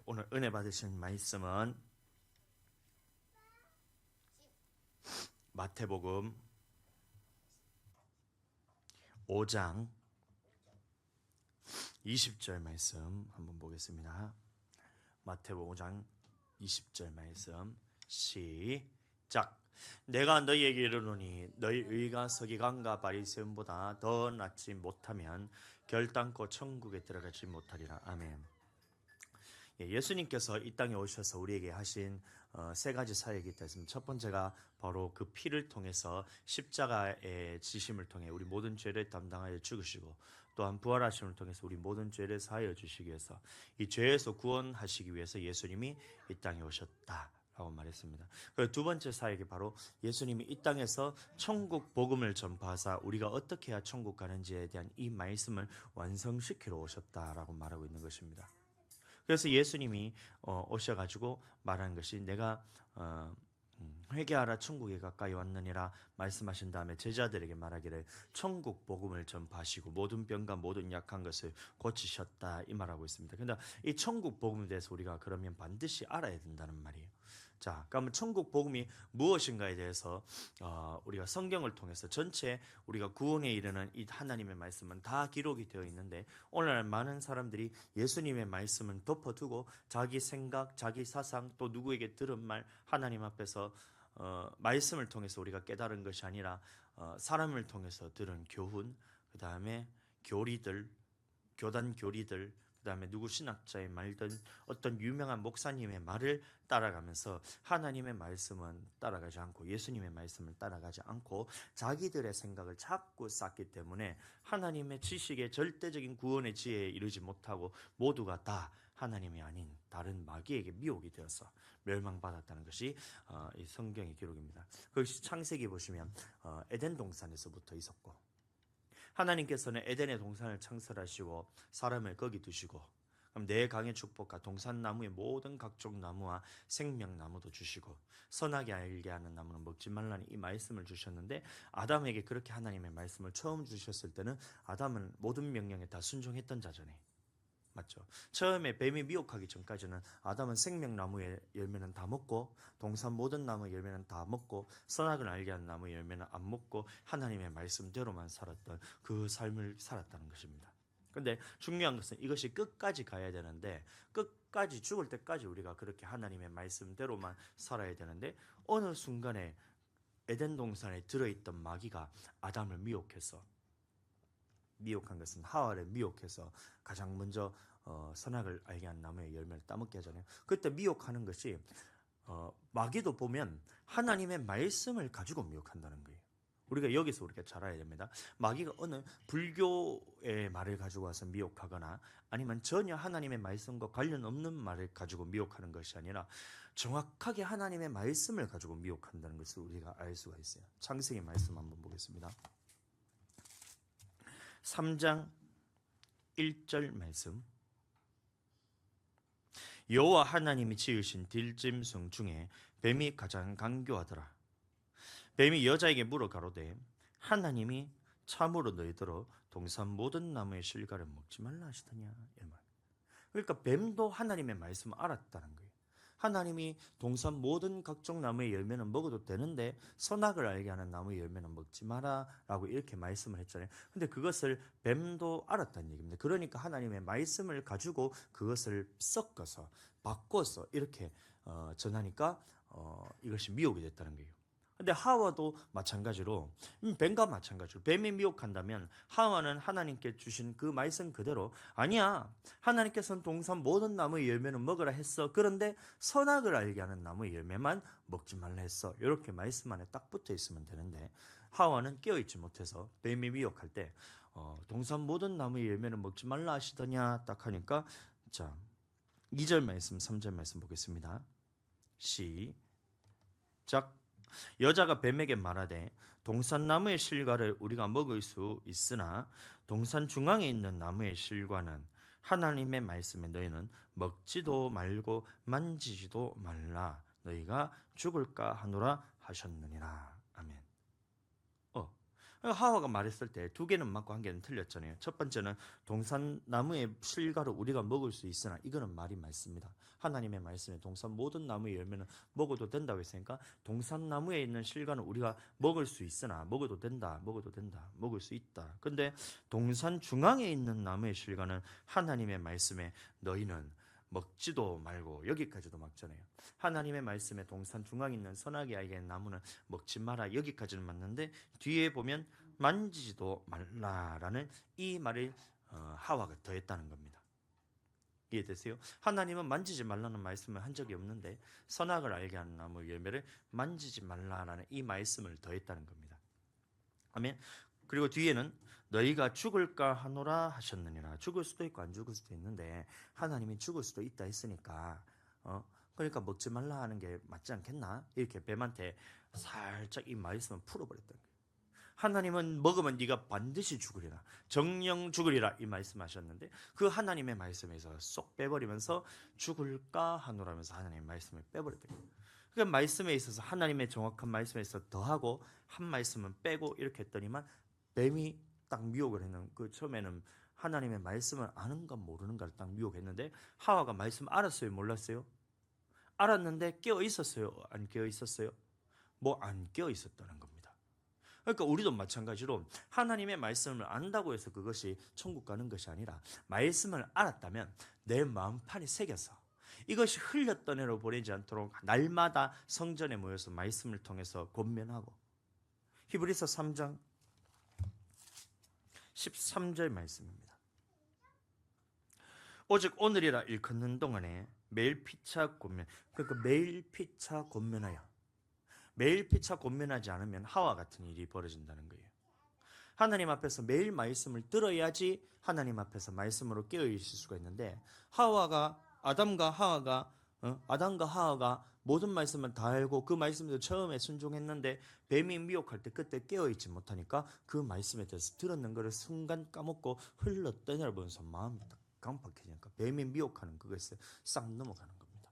오늘 은혜 받으신 말씀은 마태복음 5장 20절 말씀 한번 보겠습니다. 마태복음 5장 20절 말씀 시작. 내가 너희에게 이르노니 너희 의가 서기관과 바리새인보다 더 낫지 못하면 결단코 천국에 들어가지 못하리라. 아멘. 예수님께서 이 땅에 오셔서 우리에게 하신 세 가지 사역이 있습니다. 첫 번째가 바로 그 피를 통해서 십자가의 지심을 통해 우리 모든 죄를 담당하여 죽으시고, 또한 부활하심을 통해서 우리 모든 죄를 사하여 주시기 위해서, 이 죄에서 구원하시기 위해서 예수님이 이 땅에 오셨다 라고 말했습니다. 그리고 두 번째 사역이 바로 예수님이 이 땅에서 천국 복음을 전파하사 우리가 어떻게 해야 천국 가는지에 대한 이 말씀을 완성시키러 오셨다라고 말하고 있는 것입니다. 그래서 예수님이 오셔가지고 말하는 것이, 내가 회개하라 천국이 가까이 왔느니라 말씀하신 다음에 제자들에게 말하기를 천국 복음을 전파하시고 모든 병과 모든 약한 것을 고치셨다, 이 말하고 있습니다. 그런데 이 천국 복음에 대해서 우리가 그러면 반드시 알아야 된다는 말이에요. 자, 그러면 천국 복음이 무엇인가에 대해서 우리가 성경을 통해서 전체 우리가 구원에 이르는 이 하나님의 말씀은 다 기록이 되어 있는데, 오늘날 많은 사람들이 예수님의 말씀은 덮어두고 자기 생각, 자기 사상, 또 누구에게 들은 말, 하나님 앞에서 말씀을 통해서 우리가 깨달은 것이 아니라 사람을 통해서 들은 교훈, 그 다음에 교리들, 교단 교리들, 그 다음에 누구 신학자의 말든 어떤 유명한 목사님의 말을 따라가면서 하나님의 말씀은 따라가지 않고 예수님의 말씀을 따라가지 않고 자기들의 생각을 자꾸 쌓기 때문에 하나님의 지식의 절대적인 구원의 지혜에 이르지 못하고 모두가 다 하나님이 아닌 다른 마귀에게 미혹이 되어서 멸망받았다는 것이 이 성경의 기록입니다. 그것이 창세기 보시면 에덴 동산에서부터 있었고, 하나님께서는 에덴의 동산을 창설하시고 사람을 거기 두시고, 그럼 내 강의 축복과 동산나무의 모든 각종 나무와 생명나무도 주시고 선하게 알게 하는 나무는 먹지 말라는 이 말씀을 주셨는데, 아담에게 그렇게 하나님의 말씀을 처음 주셨을 때는 아담은 모든 명령에 다 순종했던 자잖아요. 맞죠? 처음에 뱀이 미혹하기 전까지는 아담은 생명나무의 열매는 다 먹고 동산 모든 나무의 열매는 다 먹고 선악을 알게 하는 나무의 열매는 안 먹고 하나님의 말씀대로만 살았던 그 삶을 살았다는 것입니다. 근데 중요한 것은 이것이 끝까지 가야 되는데, 끝까지 죽을 때까지 우리가 그렇게 하나님의 말씀대로만 살아야 되는데, 어느 순간에 에덴 동산에 들어있던 마귀가 아담을 미혹한 것은 하와를 미혹해서 가장 먼저 선악을 알게 한 나무의 열매를 따먹게 하잖아요. 그때 미혹하는 것이 마귀도 보면 하나님의 말씀을 가지고 미혹한다는 거예요. 우리가 여기서 우리가 잘 알아야 됩니다. 마귀가 어느 불교의 말을 가지고 와서 미혹하거나 아니면 전혀 하나님의 말씀과 관련 없는 말을 가지고 미혹하는 것이 아니라 정확하게 하나님의 말씀을 가지고 미혹한다는 것을 우리가 알 수가 있어요. 창세기 말씀 한번 보겠습니다. 3장 1절 말씀. 여호와 하나님이 지으신 들짐승 중에 뱀이 가장 간교하더라. 뱀이 여자에게 물어 가로되 하나님이 참으로 너희더러 동산 모든 나무의 실과를 먹지 말라 하시더냐. 그러니까 뱀도 하나님의 말씀을 알았다는 거예요. 하나님이 동산 모든 각종 나무의 열매는 먹어도 되는데 선악을 알게 하는 나무의 열매는 먹지 마라 라고 이렇게 말씀을 했잖아요. 근데 그것을 뱀도 알았다는 얘기입니다. 그러니까 하나님의 말씀을 가지고 그것을 섞어서 바꿔서 이렇게 전하니까 이것이 미혹이 됐다는 거예요. 근데 하와도 마찬가지로, 뱀과 마찬가지로 뱀이 미혹한다면 하와는 하나님께 주신 그 말씀 그대로, 아니야, 하나님께서는 동산 모든 나무의 열매는 먹으라 했어, 그런데 선악을 알게 하는 나무의 열매만 먹지 말라 했어, 이렇게 말씀 안에 딱 붙어 있으면 되는데, 하와는 깨어있지 못해서 뱀이 미혹할 때 동산 모든 나무의 열매는 먹지 말라 하시더냐 딱 하니까, 자 2절 말씀 3절 말씀 보겠습니다. 시작. 여자가 뱀에게 말하되 동산 나무의 실과를 우리가 먹을 수 있으나 동산 중앙에 있는 나무의 실과는 하나님의 말씀에 너희는 먹지도 말고 만지지도 말라, 너희가 죽을까 하노라 하셨느니라. 아멘. 하와가 말했을 때 두 개는 맞고 한 개는 틀렸잖아요. 첫 번째는 동산나무의 실과를 우리가 먹을 수 있으나 이거는 말이 맞습니다. 하나님의 말씀에 동산 모든 나무의 열매는 먹어도 된다고 했으니까 동산나무에 있는 실과는 우리가 먹을 수 있으나 먹어도 된다, 먹어도 된다, 먹을 수 있다. 근데 동산 중앙에 있는 나무의 실과는 하나님의 말씀에 너희는 먹지도 말고 여기까지도 막잖아요. 하나님의 말씀에 동산 중앙에 있는 선악의 알게 나무는 먹지 마라 여기까지는 맞는데 뒤에 보면 만지지도 말라라는 이 말을 하와가 더했다는 겁니다. 이해되세요? 하나님은 만지지 말라는 말씀을 한 적이 없는데 선악을 알게 하는 나무 열매를 만지지 말라라는 이 말씀을 더했다는 겁니다. 아멘. 그리고 뒤에는 너희가 죽을까 하노라 하셨느니라. 죽을 수도 있고 안 죽을 수도 있는데 하나님이 죽을 수도 있다 했으니까 그러니까 먹지 말라 하는 게 맞지 않겠나? 이렇게 뱀한테 살짝 이 말씀을 풀어버렸던 거예요. 하나님은 먹으면 네가 반드시 죽으리라, 정령 죽으리라 이 말씀하셨는데 그 하나님의 말씀에서 쏙 빼버리면서 죽을까 하노라면서 하나님의 말씀을 빼버렸던 거예요. 그 말씀에 있어서 하나님의 정확한 말씀에서 더하고 한 말씀은 빼고 이렇게 했더니만 뱀이 딱 미혹을 했는 그 처음에는 하나님의 말씀을 아는가 모르는가를 딱 미혹했는데 하와가 말씀 알았어요, 몰랐어요? 알았는데 깨어 있었어요, 안 깨어 있었어요? 뭐 안 깨어 있었다는 겁니다. 그러니까 우리도 마찬가지로 하나님의 말씀을 안다고 해서 그것이 천국 가는 것이 아니라 말씀을 알았다면 내 마음판에 새겨서 이것이 흘렸던 애로 보내지 않도록 날마다 성전에 모여서 말씀을 통해서 권면하고. 히브리서 3장 13절 말씀입니다. 오직 오늘이라 일컫는 동안에 매일 피차 권면, 그러니까 매일 피차 권면하여, 매일 피차 권면하지 않으면 하와 같은 일이 벌어진다는 거예요. 하나님 앞에서 매일 말씀을 들어야지 하나님 앞에서 말씀으로 깨어 있을 수가 있는데 아담과 하와가 모든 말씀을 다 알고 그 말씀도 처음에 순종했는데 뱀이 미혹할 때 그때 깨어있지 못하니까 그 말씀에 대해서 들었는 것을 순간 까먹고 흘러떠내려보면서 마음이 깜빡해지니까 뱀이 미혹하는 그것에 싹 넘어가는 겁니다.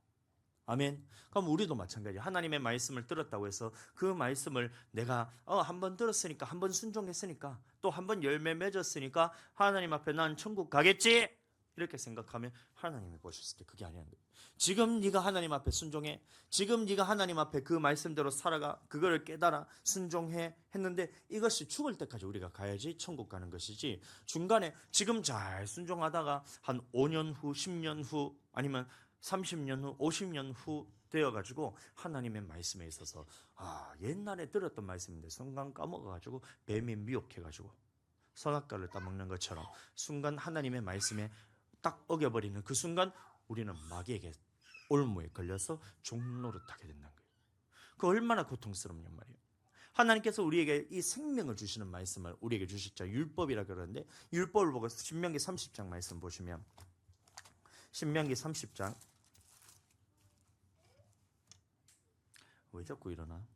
아멘. 그럼 우리도 마찬가지예요. 하나님의 말씀을 들었다고 해서 그 말씀을 내가 한번 들었으니까, 한번 순종했으니까, 또 한번 열매 맺었으니까 하나님 앞에 난 천국 가겠지 이렇게 생각하면 하나님이 보셨을 때 그게 아니라는 거예요. 지금 네가 하나님 앞에 순종해, 지금 네가 하나님 앞에 그 말씀대로 살아가, 그거를 깨달아 순종해 했는데 이것이 죽을 때까지 우리가 가야지 천국 가는 것이지, 중간에 지금 잘 순종하다가 한 5년 후, 10년 후, 아니면 30년 후, 50년 후 되어가지고 하나님의 말씀에 있어서 옛날에 들었던 말씀인데 순간 까먹어가지고 뱀이 미혹해가지고 선악과를 따먹는 것처럼 순간 하나님의 말씀에 딱 어겨버리는 그 순간 우리는 마귀에게 올무에 걸려서 종노릇하게 된다는 거예요. 그 얼마나 고통스럽냔 말이에요. 하나님께서 우리에게 이 생명을 주시는 말씀을 우리에게 주셨죠. 율법이라 그러는데 율법을 보고 신명기 30장 말씀 보시면, 신명기 30장, 왜 자꾸 일어나?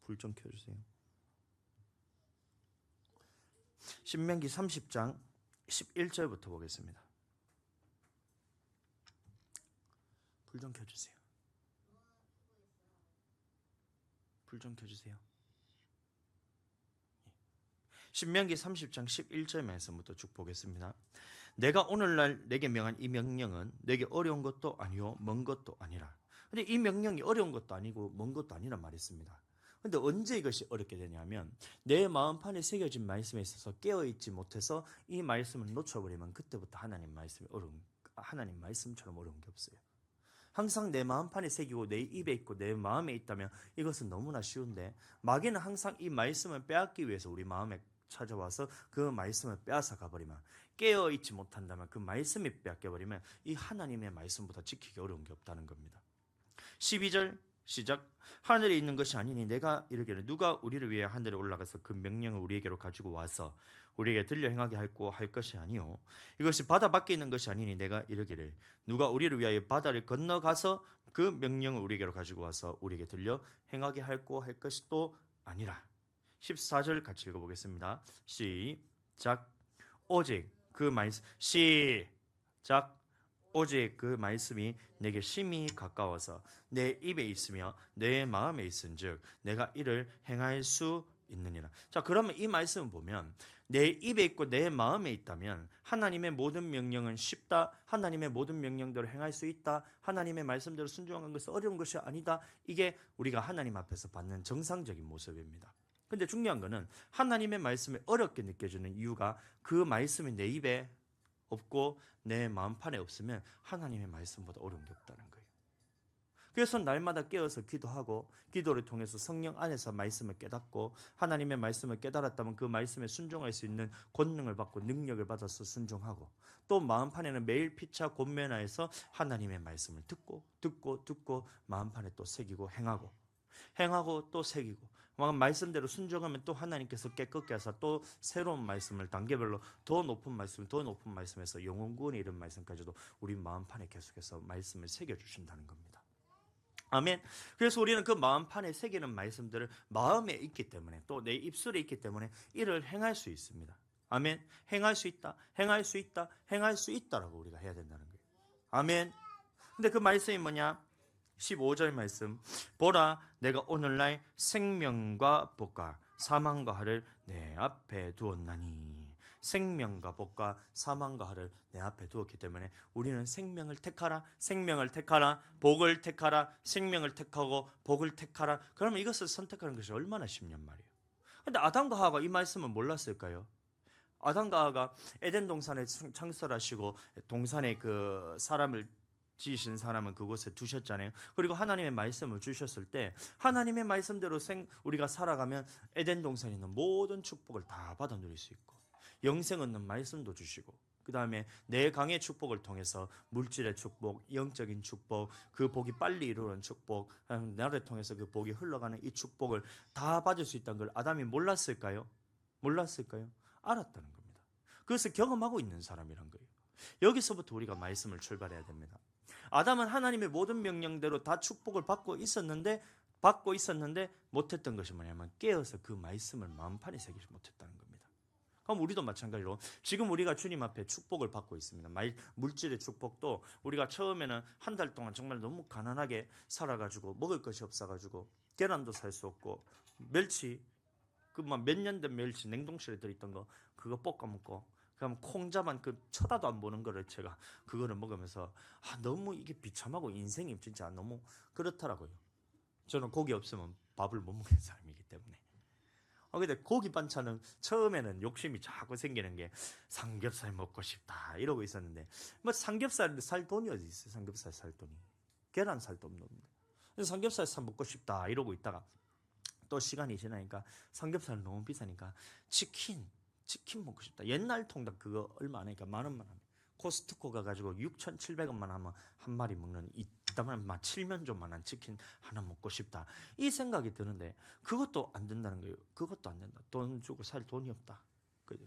불 좀 켜주세요. 신명기 30장 11절부터 보겠습니다. 불 좀 켜주세요. 불 좀 켜주세요. 신명기 30장 11절 말씀부터 쭉 보겠습니다. 내가 오늘날 내게 명한 이 명령은 내게 어려운 것도 아니요 먼 것도 아니라. 근데 이 명령이 어려운 것도 아니고 먼 것도 아니란 말했습니다. 근데 언제 이것이 어렵게 되냐면 내 마음판에 새겨진 말씀에 있어서 깨어있지 못해서 이 말씀을 놓쳐버리면 그때부터 하나님 말씀처럼 어려운 게 없어요. 항상 내 마음판에 새기고 내 입에 있고 내 마음에 있다면 이것은 너무나 쉬운데, 마귀는 항상 이 말씀을 빼앗기 위해서 우리 마음에 찾아와서 그 말씀을 빼앗아 가버리면, 깨어있지 못한다면 그 말씀이 빼앗겨버리면 이 하나님의 말씀보다 지키기 어려운 게 없다는 겁니다. 12절 시작. 하늘에 있는 것이 아니니 내가 이르기를 누가 우리를 위해 하늘에 올라가서 그 명령을 우리에게로 가지고 와서 우리에게 들려 행하게 할 것이 아니요 이것이 바다 밖에 있는 것이 아니니 내가 이르기를 누가 우리를 위하여 바다를 건너가서 그 명령을 우리에게로 가지고 와서 우리에게 들려 행하게 할 것이 또 아니라. 14절 같이 읽어보겠습니다. 시작. 오직 그 말씀, 시작. 오직 그 말씀이 내게 심히 가까워서 내 입에 있으며 내 마음에 있은즉 내가 이를 행할 수 있느니라. 자, 그러면 이 말씀을 보면 내 입에 있고 내 마음에 있다면 하나님의 모든 명령은 쉽다. 하나님의 모든 명령대로 행할 수 있다. 하나님의 말씀대로 순종하는 것은 어려운 것이 아니다. 이게 우리가 하나님 앞에서 받는 정상적인 모습입니다. 근데 중요한 거는 하나님의 말씀이 어렵게 느껴지는 이유가 그 말씀이 내 입에 없고 내 마음판에 없으면 하나님의 말씀보다 어려운 게 없다는 거예요. 그래서 날마다 깨어서 기도하고 기도를 통해서 성령 안에서 말씀을 깨닫고 하나님의 말씀을 깨달았다면 그 말씀에 순종할 수 있는 권능을 받고 능력을 받아서 순종하고 또 마음판에는 매일 피차 권면하여서 하나님의 말씀을 듣고 마음판에 또 새기고 행하고 또 새기고 말씀대로 순종하면 또 하나님께서 깨끗게 하사 또 새로운 말씀을 단계별로 더 높은 말씀에서 영혼구원에 이른 말씀까지도 우리 마음판에 계속해서 말씀을 새겨주신다는 겁니다. 아멘. 그래서 우리는 그 마음판에 새기는 말씀들을 마음에 있기 때문에 또 내 입술에 있기 때문에 이를 행할 수 있습니다. 아멘. 행할 수 있다라고 우리가 해야 된다는 거예요. 아멘. 근데 그 말씀이 뭐냐? 15절 말씀, 보라 내가 오늘날 생명과 복과 사망과 화를 내 앞에 두었나니. 생명과 복과 사망과 화를 내 앞에 두었기 때문에 우리는 생명을 택하라, 복을 택하라, 생명을 택하고 복을 택하라. 그러면 이것을 선택하는 것이 얼마나 쉽냔 말이에요. 근데 아담과 하와가 이 말씀을 몰랐을까요? 아담과 하와가 에덴 동산에 창설하시고 동산에 그 사람을 지으신 사람은 그곳에 두셨잖아요. 그리고 하나님의 말씀을 주셨을 때 하나님의 말씀대로 우리가 살아가면 에덴 동산에 있는 모든 축복을 다 받아 누릴 수 있고 영생 얻는 말씀도 주시고 그 다음에 내 강의 축복을 통해서 물질의 축복, 영적인 축복, 그 복이 빨리 이루는 축복, 나를 통해서 그 복이 흘러가는 이 축복을 다 받을 수 있다는 걸 아담이 몰랐을까요? 알았다는 겁니다. 그것을 경험하고 있는 사람이란 거예요. 여기서부터 우리가 말씀을 출발해야 됩니다. 아담은 하나님의 모든 명령대로 다 축복을 받고 있었는데 못했던 것이 뭐냐면 깨어서 그 말씀을 마음판에 새기지 못했다는 겁니다. 그럼 우리도 마찬가지로 지금 우리가 주님 앞에 축복을 받고 있습니다. 물질의 축복도 우리가 처음에는 한 달 동안 정말 너무 가난하게 살아가지고 먹을 것이 없어가지고 계란도 살 수 없고 멸치 그 몇 년 된 멸치 냉동실에 들어있던 거 그거 볶아 먹고 그럼 콩자만 그 쳐다도 안 보는 거를 제가 그거를 먹으면서 너무 이게 비참하고 인생이 진짜 너무 그렇더라고요. 저는 고기 없으면 밥을 못 먹는 사람이기 때문에. 근데 고기 반찬은 처음에는 욕심이 자꾸 생기는 게 삼겹살 먹고 싶다 이러고 있었는데 뭐 삼겹살 살 돈이 어디 있어요? 삼겹살 살 돈이 계란 살 돈도 없는데 삼겹살 사 먹고 싶다 이러고 있다가 또 시간이 지나니까 삼겹살은 너무 비싸니까 치킨 먹고 싶다. 옛날 통닭 그거 얼마 안 하니까 10,000원만 하면 코스트코 가가지고 6,700원만 하면 한 마리 먹는 이따만 7면조만한 치킨 하나 먹고 싶다. 이 생각이 드는데 그것도 안 된다는 거예요. 그것도 안 된다. 돈 주고 살 돈이 없다. 그죠?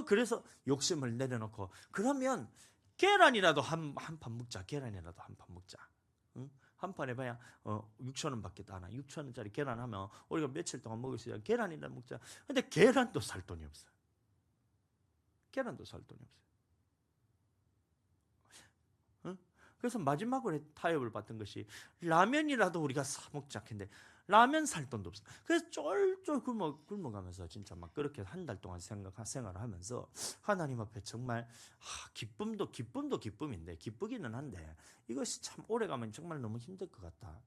그래서 욕심을 내려놓고 그러면 계란이라도 한 판 먹자. 응? 한 판 해봐야 6,000원밖에 안 와. 6,000원짜리 계란 하면 우리가 며칠 동안 먹을 수 있어요. 계란이나 먹자. 근데 계란도 살 돈이 없어요. 응? 그래서 마지막으로 타협을 받던 것이 라면이라도 우리가 사 먹자 했는데 라면 살 돈도 없어. 그래서 쫄쫄 굶어가면서 진짜 막 그렇게 한 달 동안 생활을 하면서 하나님 앞에 정말 기쁨도 기쁨인데 기쁘기는 한데 이것이 참 오래가면 정말 너무 힘들 것 같다.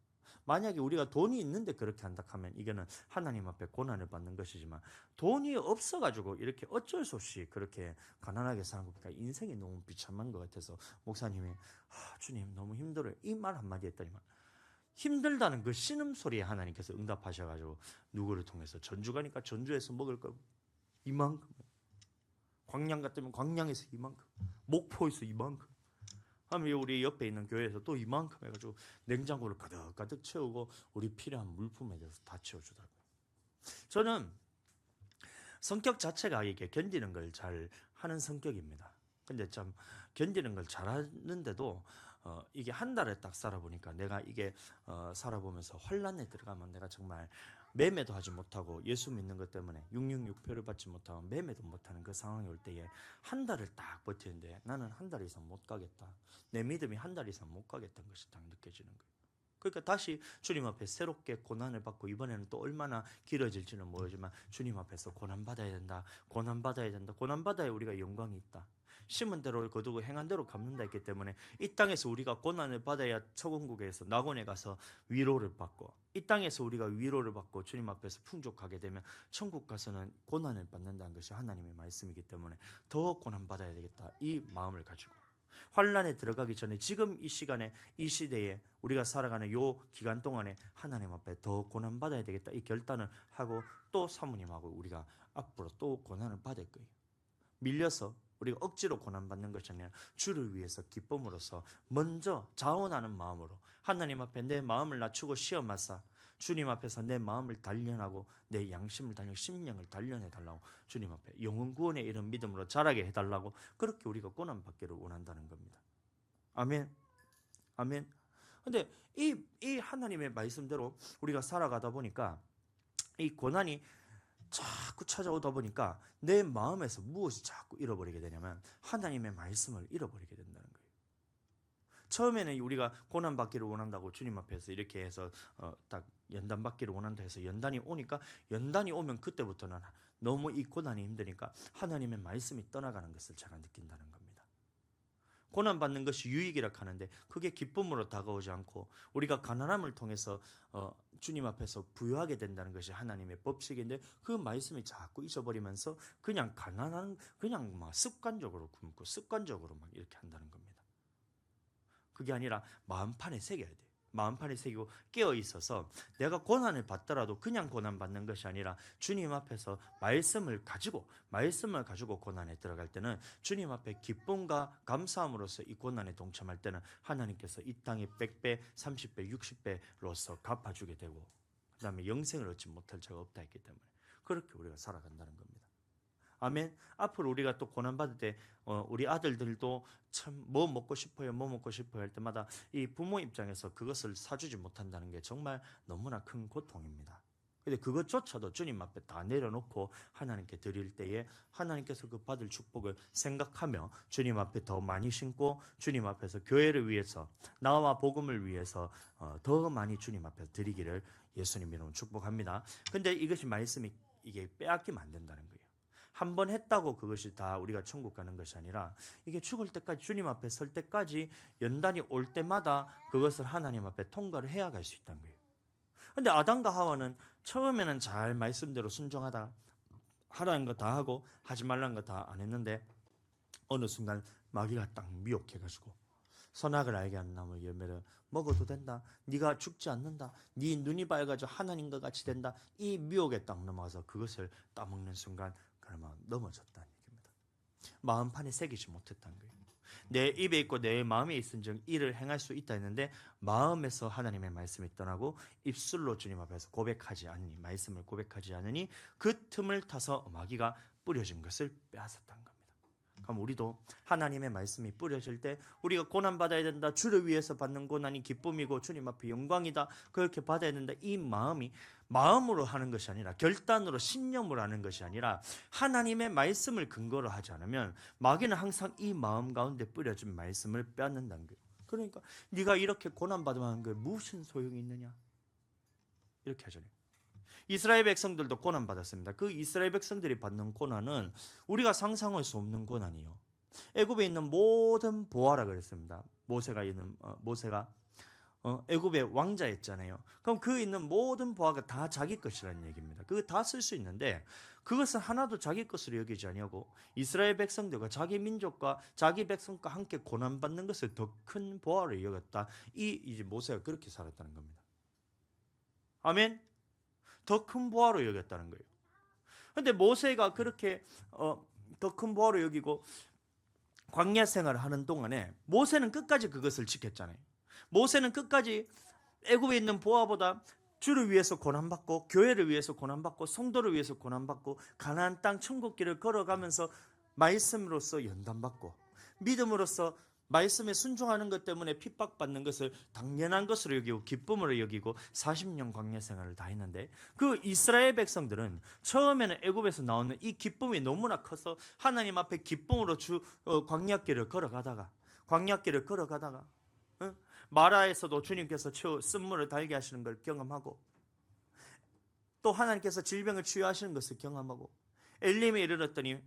만약에 우리가 돈이 있는데 그렇게 한다 하면 이거는 하나님 앞에 고난을 받는 것이지만 돈이 없어가지고 이렇게 어쩔 수 없이 그렇게 가난하게 사는 것보다 인생이 너무 비참한 것 같아서 목사님이 주님 너무 힘들어요 이 말 한마디 했더니만 힘들다는 그 신음소리에 하나님께서 응답하셔가지고 누구를 통해서 전주 가니까 전주에서 먹을 거 이만큼, 광양 같으면 광양에서 이만큼, 목포에서 이만큼 하면 우리 옆에 있는 교회에서 또 이만큼 해가지고 냉장고를 가득 채우고 우리 필요한 물품에 대해서 다 채워주더라고요. 저는 성격 자체가 이게 견디는 걸 잘 하는 성격입니다. 근데 참 견디는 걸 잘하는데도 이게 한 달을 딱 살아보니까 내가 이게 살아보면서 환란에 들어가면 내가 정말 매매도 하지 못하고 예수 믿는 것 때문에 666표를 받지 못하고 매매도 못하는 그 상황이 올 때에 한 달을 딱 버티는데 나는 한 달 이상 못 가겠다. 내 믿음이 한 달 이상 못 가겠다는 것이 딱 느껴지는 거예요. 그러니까 다시 주님 앞에 새롭게 고난을 받고 이번에는 또 얼마나 길어질지는 모르지만 주님 앞에서 고난받아야 된다. 고난받아야 된다. 고난받아야 우리가 영광이 있다. 심은 대로 거두고 행한 대로 갚는다 했기 때문에 이 땅에서 우리가 고난을 받아야 천국에서 낙원에 가서 위로를 받고 이 땅에서 우리가 위로를 받고 주님 앞에서 풍족하게 되면 천국 가서는 고난을 받는다는 것이 하나님의 말씀이기 때문에 더 고난받아야 되겠다. 이 마음을 가지고 환란에 들어가기 전에 지금 이 시간에 이 시대에 우리가 살아가는 요 기간 동안에 하나님 앞에 더 고난받아야 되겠다. 이 결단을 하고 또 사모님하고 우리가 앞으로 또 고난을 받을 거예요. 밀려서 우리가 억지로 고난받는 것이 아니라 주를 위해서 기쁨으로써 먼저 자원하는 마음으로 하나님 앞에 내 마음을 낮추고 시험하사 주님 앞에서 내 마음을 단련하고 내 양심을 단련, 심령을 단련해 달라고 주님 앞에 영혼 구원에 이런 믿음으로 자라게 해달라고 그렇게 우리가 고난받기를 원한다는 겁니다. 아멘. 아멘. 근데 이 하나님의 말씀대로 우리가 살아가다 보니까 이 고난이 자꾸 찾아오다 보니까 내 마음에서 무엇이 자꾸 잃어버리게 되냐면 하나님의 말씀을 잃어버리게 된다는 거예요. 처음에는 우리가 고난받기를 원한다고 주님 앞에서 이렇게 해서 딱 연단받기를 원한다 해서 연단이 오니까 연단이 오면 그때부터는 너무 이 고난이 힘드니까 하나님의 말씀이 떠나가는 것을 제가 느낀다는 겁니다. 고난받는 것이 유익이라 하는데 그게 기쁨으로 다가오지 않고 우리가 가난함을 통해서 주님 앞에서 부유하게 된다는 것이 하나님의 법칙인데 그 말씀이 자꾸 잊어버리면서 그냥 가난한 그냥 막 습관적으로 굶고 습관적으로 막 이렇게 한다는 겁니다. 그게 아니라 마음판에 새겨야 돼요. 마음판에 새기고 깨어 있어서 내가 고난을 받더라도 그냥 고난 받는 것이 아니라 주님 앞에서 말씀을 가지고 고난에 들어갈 때는 주님 앞에 기쁨과 감사함으로써 이 고난에 동참할 때는 하나님께서 이 땅에 100배, 30배, 60배로서 갚아주게 되고 그 다음에 영생을 얻지 못할 자가 없다 했기 때문에 그렇게 우리가 살아간다는 겁니다. 아멘. 앞으로 우리가 또 고난받을 때 우리 아들들도 참 뭐 먹고 싶어요 할 때마다 이 부모 입장에서 그것을 사주지 못한다는 게 정말 너무나 큰 고통입니다. 근데 그것조차도 주님 앞에 다 내려놓고 하나님께 드릴 때에 하나님께서 그 받을 축복을 생각하며 주님 앞에 더 많이 심고 주님 앞에서 교회를 위해서 나와 복음을 위해서 더 많이 주님 앞에 드리기를 예수님 이름으로 축복합니다. 근데 이것이 말씀이 이게 빼앗기면 안 된다는 거예요. 한 번 했다고 그것이 다 우리가 천국 가는 것이 아니라 이게 죽을 때까지 주님 앞에 설 때까지 연단이 올 때마다 그것을 하나님 앞에 통과를 해야 갈 수 있다는 거예요. 근데 아담과 하와는 처음에는 잘 말씀대로 순종하다 하라는 거 다 하고 하지 말라는 거 다 안 했는데 어느 순간 마귀가 딱 미혹해가지고 선악을 알게 하는 나무 열매를 먹어도 된다. 네가 죽지 않는다. 네 눈이 밝아져 하나님과 같이 된다. 이 미혹에 딱 넘어가서 그것을 따먹는 순간 그러면 넘어졌다는 얘기입니다. 마음판에 새기지 못했다는 거예요. 내 입에 있고 내 마음에 있은즉 이를 행할 수 있다 했는데 마음에서 하나님의 말씀이 떠나고 입술로 주님 앞에서 고백하지 않으니 말씀을 고백하지 않으니 그 틈을 타서 마귀가 뿌려진 것을 빼앗았다는 겁니다. 그럼 우리도 하나님의 말씀이 뿌려질 때 우리가 고난받아야 된다. 주를 위해서 받는 고난이 기쁨이고 주님 앞에 영광이다. 그렇게 받아야 된다. 이 마음이 마음으로 하는 것이 아니라 결단으로 신념으로 하는 것이 아니라 하나님의 말씀을 근거로 하지 않으면 마귀는 항상 이 마음 가운데 뿌려진 말씀을 빼앗는다는 거예요. 그러니까 네가 이렇게 고난받으면 그 무슨 소용이 있느냐 이렇게 하잖아요. 이스라엘 백성들도 고난받았습니다. 그 이스라엘 백성들이 받는 고난은 우리가 상상할 수 없는 고난이요. 애굽에 있는 모든 보아라 그랬습니다. 모세가 애굽의 왕자였잖아요. 그럼 그 있는 모든 보아가 다 자기 것이라는 얘기입니다. 그거 다 쓸 수 있는데 그것은 하나도 자기 것으로 여기지 아니하고 이스라엘 백성들과 자기 민족과 자기 백성과 함께 고난받는 것을 더 큰 보아로 여겼다. 이제 모세가 그렇게 살았다는 겁니다. 아멘. 더 큰 보화로 여겼다는 거예요. 그런데 모세가 그렇게 더 큰 보화로 여기고 광야 생활을 하는 동안에 모세는 끝까지 그것을 지켰잖아요. 모세는 끝까지 애굽에 있는 보화보다 주를 위해서 고난받고 교회를 위해서 고난받고 성도를 위해서 고난받고 가나안 땅 천국길을 걸어가면서 말씀으로서 연단받고 믿음으로서 말씀에 순종하는 것 때문에 핍박받는 것을 당연한 것으로 여기고 기쁨으로 여기고 40년 광야 생활을 다 했는데, 그 이스라엘 백성들은 처음에는 애굽에서 나오는 이 기쁨이 너무나 커서 하나님 앞에 기쁨으로 광야길을 걸어가다가 어? 마라에서도 주님께서 쓴물을 달게 하시는 걸 경험하고, 또 하나님께서 질병을 치유하시는 것을 경험하고, 엘림에 이르렀더니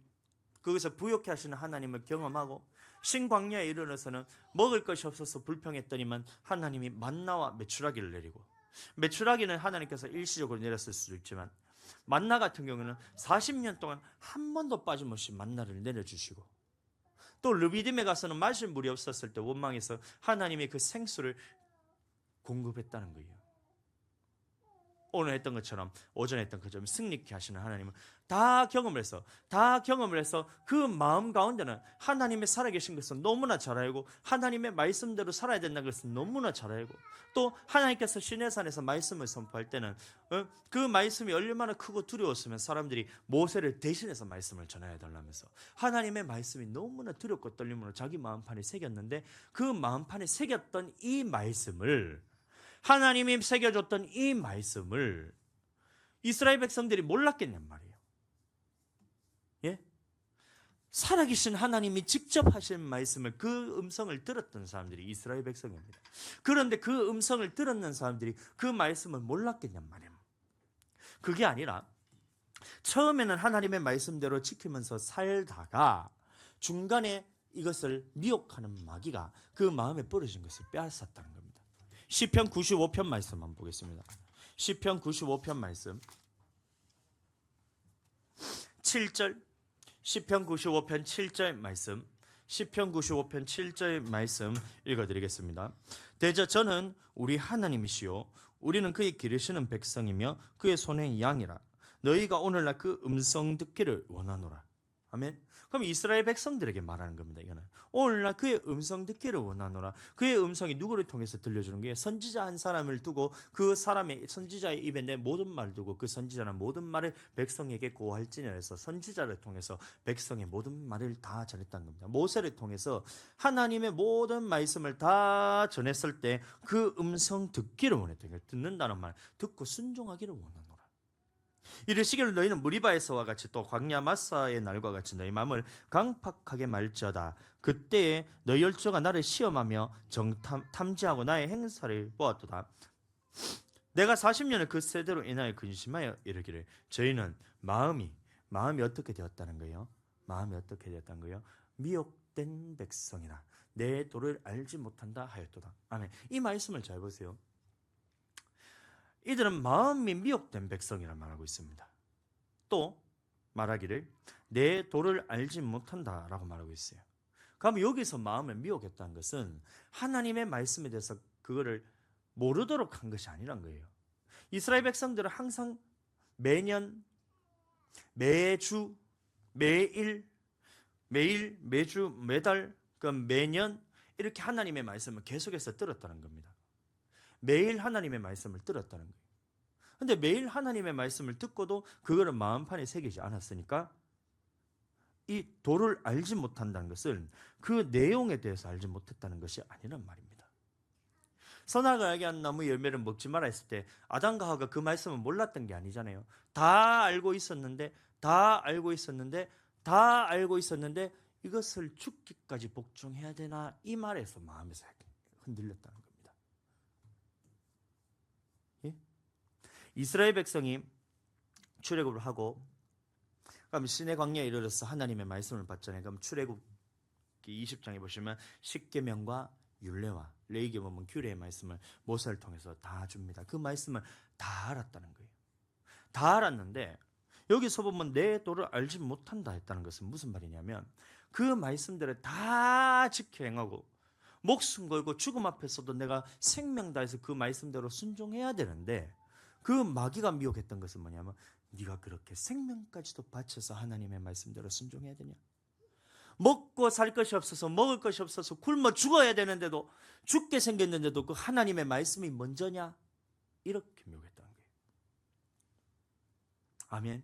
거기서 부욕해 하시는 하나님을 경험하고, 신광야에 이르러서는 먹을 것이 없어서 불평했더니만 하나님이 만나와 메추라기를 내리고, 메추라기는 하나님께서 일시적으로 내렸을 수도 있지만 만나 같은 경우는 40년 동안 한 번도 빠짐없이 만나를 내려주시고, 또 르비딤에 가서는 마실 물이 없었을 때 원망해서 하나님이 그 생수를 공급했다는 거예요. 오늘 했던 것처럼, 오전에 했던 것처럼 승리케 하시는 하나님은 다 경험을 해서 그 마음 가운데는 하나님의 살아계신 것은 너무나 잘 알고, 하나님의 말씀대로 살아야 된다는 것은 너무나 잘 알고, 또 하나님께서 시내산에서 말씀을 선포할 때는 그 말씀이 얼마나 크고 두려웠으면 사람들이 모세를 대신해서 말씀을 전해야 달라면서 하나님의 말씀이 너무나 두렵고 떨림으로 자기 마음판에 새겼는데, 그 마음판에 새겼던 이 말씀을, 하나님이 새겨줬던 이 말씀을 이스라엘 백성들이 몰랐겠냔 말이에요. 예? 살아계신 하나님이 직접 하신 말씀을, 그 음성을 들었던 사람들이 이스라엘 백성입니다. 그런데 그 음성을 들었는 사람들이 그 말씀을 몰랐겠냔 말이에요. 그게 아니라 처음에는 하나님의 말씀대로 지키면서 살다가 중간에 이것을 미혹하는 마귀가 그 마음에 뿌려진 것을 빼앗았다는 겁니다. 시편 95편 말씀 한번 보겠습니다. 시편 95편 말씀 7절, 시편 95편 7절 말씀, 시편 95편 7절 말씀 읽어드리겠습니다. 대저 저는 우리 하나님이시요 우리는 그의 기르시는 백성이며 그의 손의 양이라. 너희가 오늘날 그 음성 듣기를 원하노라. 아멘. 그럼 이스라엘 백성들에게 말하는 겁니다. 이거는 오늘날 그의 음성 듣기를 원하노라. 그의 음성이 누구를 통해서 들려주는 게, 선지자 한 사람을 두고 그 사람의, 선지자의 입에 내 모든 말을 두고 그 선지자는 모든 말을 백성에게 고할지니라 해서 선지자를 통해서 백성의 모든 말을 다 전했다는 겁니다. 모세를 통해서 하나님의 모든 말씀을 다 전했을 때 그 음성 듣기를 원했던 거예요. 듣는다는 말, 듣고 순종하기를 원하노라. 이르시기를 너희는 무리바에서와 같이 또 광야 마사의 날과 같이 너희 마음을 강팍하게 말지어다. 그때에 너희 열조가 나를 시험하며 탐지하고 나의 행사를 보았도다. 내가 40년을 그 세대로 인하여 근심하여 이르기를 저희는 마음이 어떻게 되었다는 거예요? 마음이 어떻게 되었다는 거예요? 미혹된 백성이라 내 도를 알지 못한다 하였도다. 아멘. 이 말씀을 잘 보세요. 이들은 마음이 미혹된 백성이라 말하고 있습니다. 또 말하기를 내 도를 알지 못한다라고 말하고 있어요. 그럼 여기서 마음을 미혹했다는 것은 하나님의 말씀에 대해서 그거를 모르도록 한 것이 아니란 거예요. 이스라엘 백성들은 항상 매년, 매주, 매일, 매주, 매달, 매년 이렇게 하나님의 말씀을 계속해서 들었다는 겁니다. 매일 하나님의 말씀을 들었다는 거예요. 근데 매일 하나님의 말씀을 듣고도 그거를 마음판에 새기지 않았으니까 이 도를 알지 못한다는 것은 그 내용에 대해서 알지 못했다는 것이 아니란 말입니다. 선악을 알게 하는 나무 열매를 먹지 마라 했을 때 아담과 하와가 그 말씀을 몰랐던 게 아니잖아요. 다 알고 있었는데 이것을 죽기까지 복종해야 되나, 이 말에서 마음에서 흔들렸다는 겁니다. 이스라엘 백성이 출애굽을 하고 그럼 시내 광야에 이르러서 하나님의 말씀을 받잖아요. 그럼 출애굽 20장에 보시면 십계명과 율례와 레위기 보면 규례의 말씀을 모세를 통해서 다 줍니다. 그 말씀을 다 알았다는 거예요. 다 알았는데 여기서 보면 내 도를 알지 못한다 했다는 것은 무슨 말이냐면, 그 말씀들을 다 지켜 행하고 목숨 걸고 죽음 앞에서도 내가 생명 다해서 그 말씀대로 순종해야 되는데, 그 마귀가 미혹했던 것은 뭐냐면, 네가 그렇게 생명까지도 바쳐서 하나님의 말씀대로 순종해야 되냐? 먹고 살 것이 없어서, 먹을 것이 없어서 굶어 죽어야 되는데도, 죽게 생겼는데도 그 하나님의 말씀이 먼저냐? 이렇게 미혹했다는 거예요. 아멘.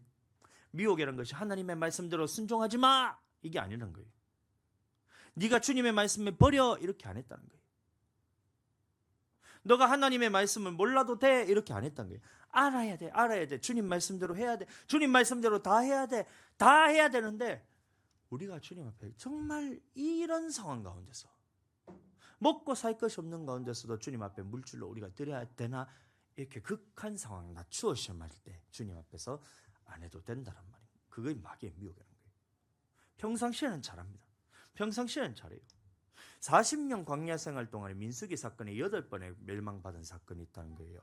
미혹이라는 것이 하나님의 말씀대로 순종하지 마! 이게 아니란 거예요. 네가 주님의 말씀을 버려 이렇게 안 했다는 거예요. 너가 하나님의 말씀을 몰라도 돼 이렇게 안 했다는 거예요. 알아야 돼, 알아야 돼. 주님 말씀대로 해야 돼. 주님 말씀대로 다 해야 돼. 다 해야 되는데 우리가 주님 앞에 정말 이런 상황 가운데서 먹고 살 것이 없는 가운데서도 주님 앞에 물질로 우리가 드려야 되나 이렇게 극한 상황 낮추어 시험할 때 주님 앞에서 안 해도 된다란 말이에요. 그게 마귀의 미혹이라는 거예요. 평상시에는 잘합니다. 평상시에는 잘해요. 40년 광야 생활 동안에 민수기 사건에 8번의 멸망받은 사건이 있다는 거예요.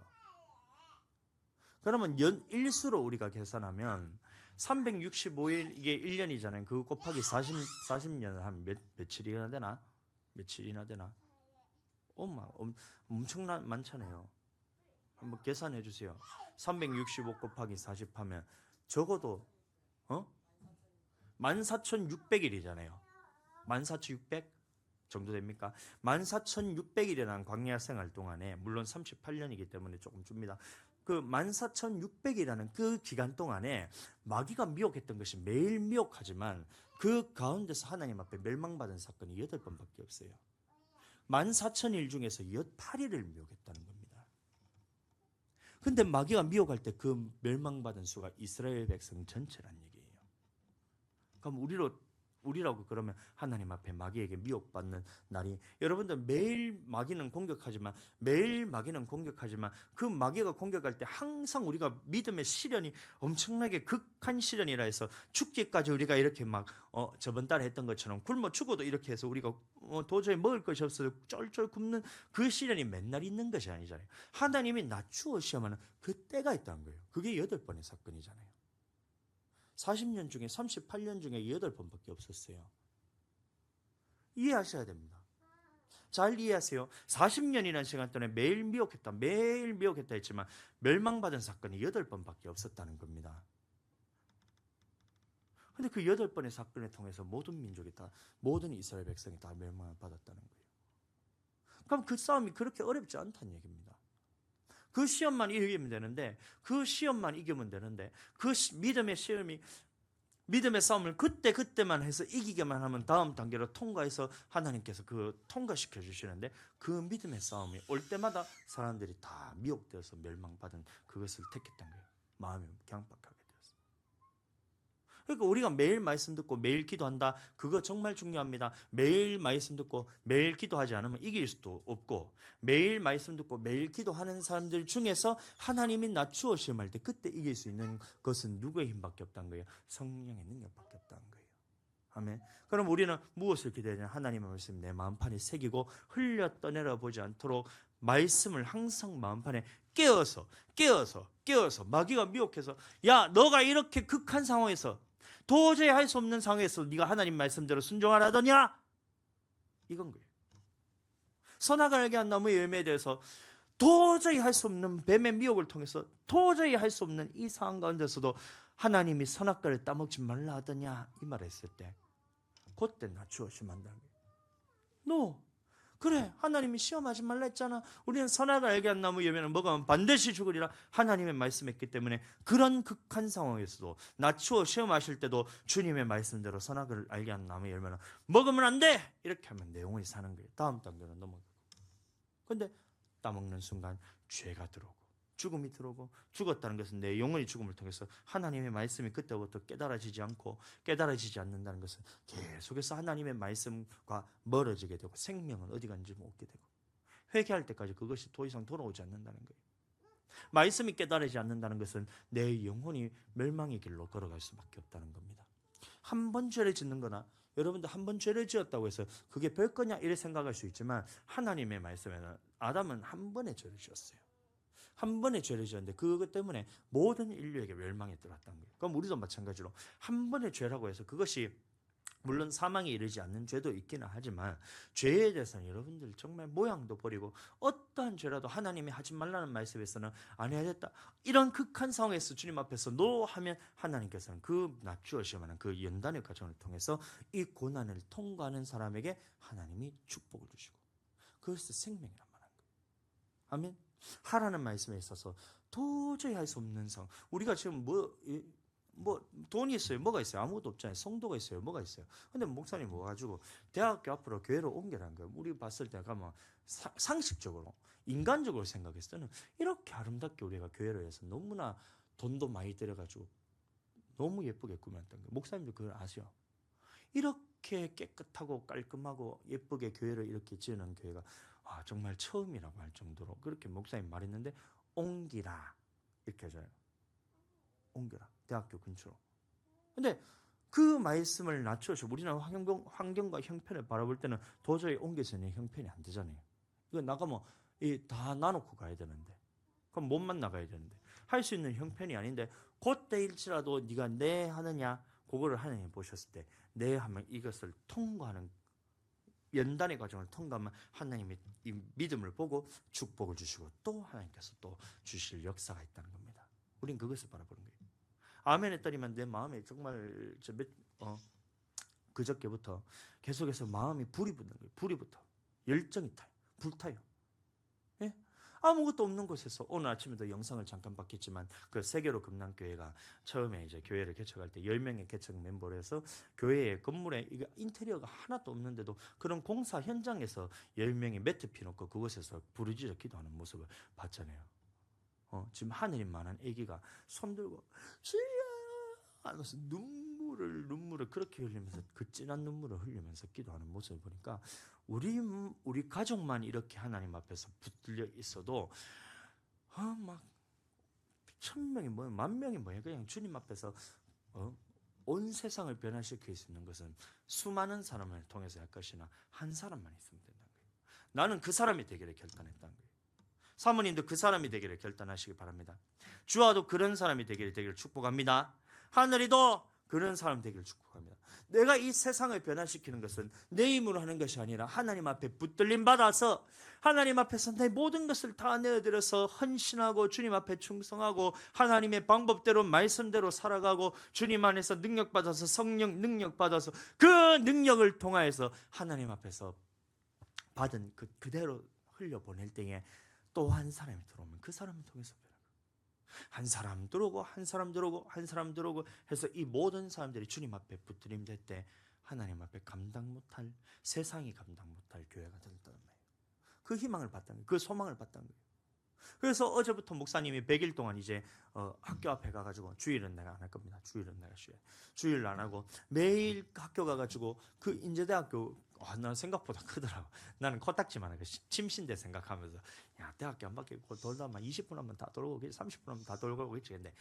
그러면 일수로 우리가 계산하면 365일 이게 1년이잖아요. 그거 곱하기 40년을 하면 며칠이나 되나? 며칠이나 되나? 엄청난 많잖아요. 한번 계산해 주세요. 365 곱하기 40 하면 적어도 14,600일이잖아요. 14,600 정도 됩니까? 14,600일이라는 광야 생활 동안에 물론 38년이기 때문에 조금 줍니다. 그 14,600이라는 그 기간 동안에 마귀가 미혹했던 것이 매일 미혹하지만 그 가운데서 하나님 앞에 멸망받은 사건이 8번밖에 없어요. 14,000일 중에서 8일을 미혹했다는 겁니다. 근데 마귀가 미혹할 때 그 멸망받은 수가 이스라엘 백성 전체란 얘기예요. 그럼 우리라고 그러면 하나님 앞에 마귀에게 미혹받는 날이, 여러분들 매일 마귀는 공격하지만 그 마귀가 공격할 때 항상 우리가 믿음의 시련이 엄청나게 극한 시련이라 해서 죽기까지 우리가 이렇게 막 저번 달에 했던 것처럼 굶어 죽어도 이렇게 해서 우리가 도저히 먹을 것이 없어서 쫄쫄 굶는 그 시련이 맨날 있는 것이 아니잖아요. 하나님이 낮추어 시험하는 그 때가 있다는 거예요. 그게 8번의 사건이잖아요. 40년 중에 38년 중에 8번밖에 없었어요. 이해하셔야 됩니다. 잘 이해하세요. 40년이라는 시간 동안에 매일 미혹했다 했지만 멸망받은 사건이 8번밖에 없었다는 겁니다. 근데 그 8번의 사건을 통해서 모든 이스라엘 백성이 다 멸망을 받았다는 거예요. 그럼 그 싸움이 그렇게 어렵지 않다는 얘기입니다. 그 시험만 이기면 되는데, 그 믿음의 싸움을 그때만 해서 이기게만 하면 다음 단계로 통과해서 하나님께서 그 통과시켜 주시는데, 그 믿음의 싸움이 올 때마다 사람들이 다 미혹되어서 멸망받은 그것을 택했던 거예요. 마음이 강박하게 되었어요. 그러니까 우리가 매일 말씀 듣고 매일 기도한다, 그거 정말 중요합니다. 매일 말씀 듣고 매일 기도하지 않으면 이길 수도 없고, 매일 말씀 듣고 매일 기도하는 사람들 중에서 하나님이 낮추어 시험할 때 그때 이길 수 있는 것은 누구의 힘밖에 없다는 거예요? 성령의 능력밖에 없다는 거예요. 아멘. 그럼 우리는 무엇을 기대하냐? 하나님의 말씀 내 마음판에 새기고 흘려 떠내려 보지 않도록 말씀을 항상 마음판에 깨어서 마귀가 미혹해서, 야, 너가 이렇게 극한 상황에서 도저히 할 수 없는 상황에서 네가 하나님 말씀대로 순종하라더냐? 이건 거예요. 선악을 알게 한 나무의 열매에 대해서 도저히 할 수 없는 뱀의 미혹을 통해서 도저히 할 수 없는 이 상황 가운데서도 하나님이 선악과를 따먹지 말라 하더냐? 이 말을 했을 때 그때 낮추어 시험한다는 거예요. 그래, 하나님이 시험하지 말라 했잖아. 우리는 선악을 알게 한 나무 열매는 먹으면 반드시 죽으리라 하나님의 말씀했기 때문에 그런 극한 상황에서도 낮추어 시험하실 때도 주님의 말씀대로 선악을 알게 한 나무 열매는 먹으면 안 돼! 이렇게 하면 내 영혼이 사는 거예요. 다음 단계로 넘어가고. 근데 따먹는 순간 죄가 들어오고 죽음이 들어오고, 죽었다는 것은 내 영혼이 죽음을 통해서 하나님의 말씀이 그때부터 깨달아지지 않는다는 것은 계속해서 하나님의 말씀과 멀어지게 되고 생명은 어디 간지 못 얻게 되고, 회개할 때까지 그것이 더 이상 돌아오지 않는다는 거예요. 말씀이 깨달아지지 않는다는 것은 내 영혼이 멸망의 길로 걸어갈 수밖에 없다는 겁니다. 한 번 죄를 짓는 거나, 여러분들 한 번 죄를 지었다고 해서 그게 별거냐 이렇게 생각할 수 있지만, 하나님의 말씀에는 아담은 한 번의 죄를 지었어요. 한 번의 죄를 지었는데 그것 때문에 모든 인류에게 멸망에 들어갔다는 거예요. 그럼 우리도 마찬가지로 한 번의 죄라고 해서 그것이 물론 사망에 이르지 않는 죄도 있기는 하지만, 죄에 대해서는 여러분들 정말 모양도 버리고 어떠한 죄라도 하나님이 하지 말라는 말씀에서는 안 해야겠다, 이런 극한 상황에서 주님 앞에서 노 하면 하나님께서는 그 낮추어 시험하는 그 연단의 과정을 통해서 이 고난을 통과하는 사람에게 하나님이 축복을 주시고, 그것이 생명이란 말이에요. 아멘. 하라는 말씀에 있어서 도저히 할 수 없는 상황, 우리가 지금 뭐 돈이 있어요? 뭐가 있어요? 아무것도 없잖아요. 성도가 있어요? 뭐가 있어요? 근데 목사님 와가지고 대학교 앞으로 교회를 옮겨라는 거예요. 우리 봤을 때 가면 상식적으로 인간적으로 생각했을 때는 이렇게 아름답게 우리가 교회를 해서 너무나 돈도 많이 들여가지고 너무 예쁘게 꾸몄던 거예요. 목사님도 그걸 아시죠? 이렇게 깨끗하고 깔끔하고 예쁘게 교회를 이렇게 지어놓은 교회가 정말 처음이라고 할 정도로 그렇게 목사님 말했는데 옮기라 이렇게 해줘요. 옮겨라 대학교 근처로. 근데 그 말씀을 낮춰서 우리는 환경과 형편을 바라볼 때는 도저히 옮겨서는 형편이 안 되잖아요. 이거 나가면 다 나놓고 가야 되는데 그럼 몸만 나가야 되는데 할 수 있는 형편이 아닌데 그때일지라도 네가 네 하느냐 그거를 하느냐 보셨을 때 네 하면 이것을 통과하는 연단의 과정을 통과하면 하나님의 이 믿음을 보고 축복을 주시고 또 하나님께서 또 주실 역사가 있다는 겁니다. 우린 그것을 바라보는 거예요. 아멘 했더니만 내 마음에 정말 그저께부터 계속해서 마음이 불이 붙는 거예요. 불이 붙어. 열정이 타요. 불타요. 예? 아무것도 없는 곳에서 오늘 아침에도 영상을 잠깐 봤겠지만 그 세계로 금남교회가 처음에 이제 교회를 개척할 때 10명의 개척 멤버로 해서 교회의 건물에 이게 인테리어가 하나도 없는데도 그런 공사 현장에서 10명이 매트 피놓고 그곳에서 부르짖어 기도하는 모습을 봤잖아요. 지금 하늘이만한 아기가 손들고 주여 하면서 눈물을 그렇게 흘리면서 그 진한 눈물을 흘리면서 기도하는 모습을 보니까 우리 가족만 이렇게 하나님 앞에서 붙들려 있어도 막 1000명이 뭐야 10,000명이 뭐야 그냥 주님 앞에서 온 세상을 변화시킬 수 있는 것은 수많은 사람을 통해서 할 것이나 한 사람만 있으면 된다는 거예요. 나는 그 사람이 되기를 결단했다는 거예요. 사모님도 그 사람이 되기를 결단하시기 바랍니다. 주아도 그런 사람이 되기를 축복합니다. 하늘이도 그런 사람 되기를 축복합니다. 내가 이 세상을 변화시키는 것은 내 힘으로 하는 것이 아니라 하나님 앞에 붙들림 받아서 하나님 앞에서 내 모든 것을 다 내어드려서 헌신하고 주님 앞에 충성하고 하나님의 방법대로 말씀대로 살아가고 주님 안에서 능력받아서 성령 능력받아서 그 능력을 통하여서 하나님 앞에서 받은 그대로 흘려보낼 때에 또 한 사람이 들어오면 그 사람을 통해서 한 사람 들어오고 한 사람 들어오고 한 사람 들어오고 해서 이 모든 사람들이 주님 앞에 붙들림 될 때 하나님 앞에 감당 못할 세상이 감당 못할 교회가 된다는 거예요. 그 희망을 봤다는 거예요. 그 소망을 봤다는 거예요. 그래서 어제부터 목사님이 100일 동안 이제 학교 앞에 가가지고 주일은 내가 안 할 겁니다. 주일은 내가 쉬어요. 주일 안 하고 매일 학교 가가지고 그 인제대학교 나 생각보다 크더라고. 나는 코딱지만 하고 침신대 생각하면서 야 대학교 한 바퀴 돌다만 20분 하면 다 돌고 30분 하면 다 돌고 그랬지. 근데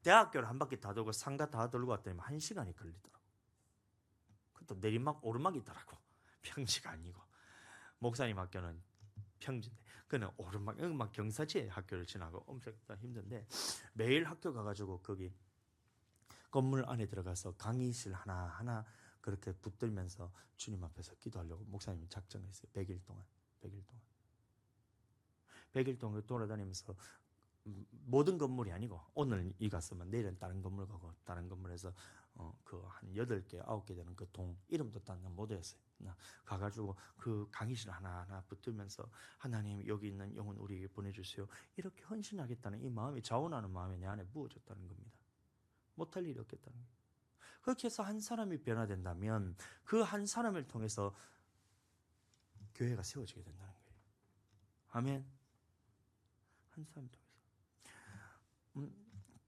대학교를 한 바퀴 다 돌고 상가 다 돌고 왔더니 1시간이 걸리더라고. 그것도 내리막 오르막이 있더라고. 평지가 아니고 목사님 학교는 평지인데 그는 오르막 막 경사지에 학교를 지나고 엄청 힘든데 매일 학교 가가지고 거기 건물 안에 들어가서 강의실 하나하나 그렇게 붙들면서 주님 앞에서 기도하려고 목사님이 작정했어요. 100일 동안 100일 동안 돌아다니면서 모든 건물이 아니고 오늘 이 갔으면 내일은 다른 건물 가고 다른 건물에서 그 한 8개 9개 되는 그 동 이름도 딴 못 외웠어요. 가가지고 그 강의실 하나하나 붙들면서 하나님 여기 있는 영혼 우리에게 보내주세요. 이렇게 헌신하겠다는 이 마음이 자원하는 마음이 내 안에 부어졌다는 겁니다. 못할 일이 없겠다는 거예요. 그렇게 해서 한 사람이 변화된다면 그 한 사람을 통해서 교회가 세워지게 된다는 거예요. 아멘. 한 사람을 통해서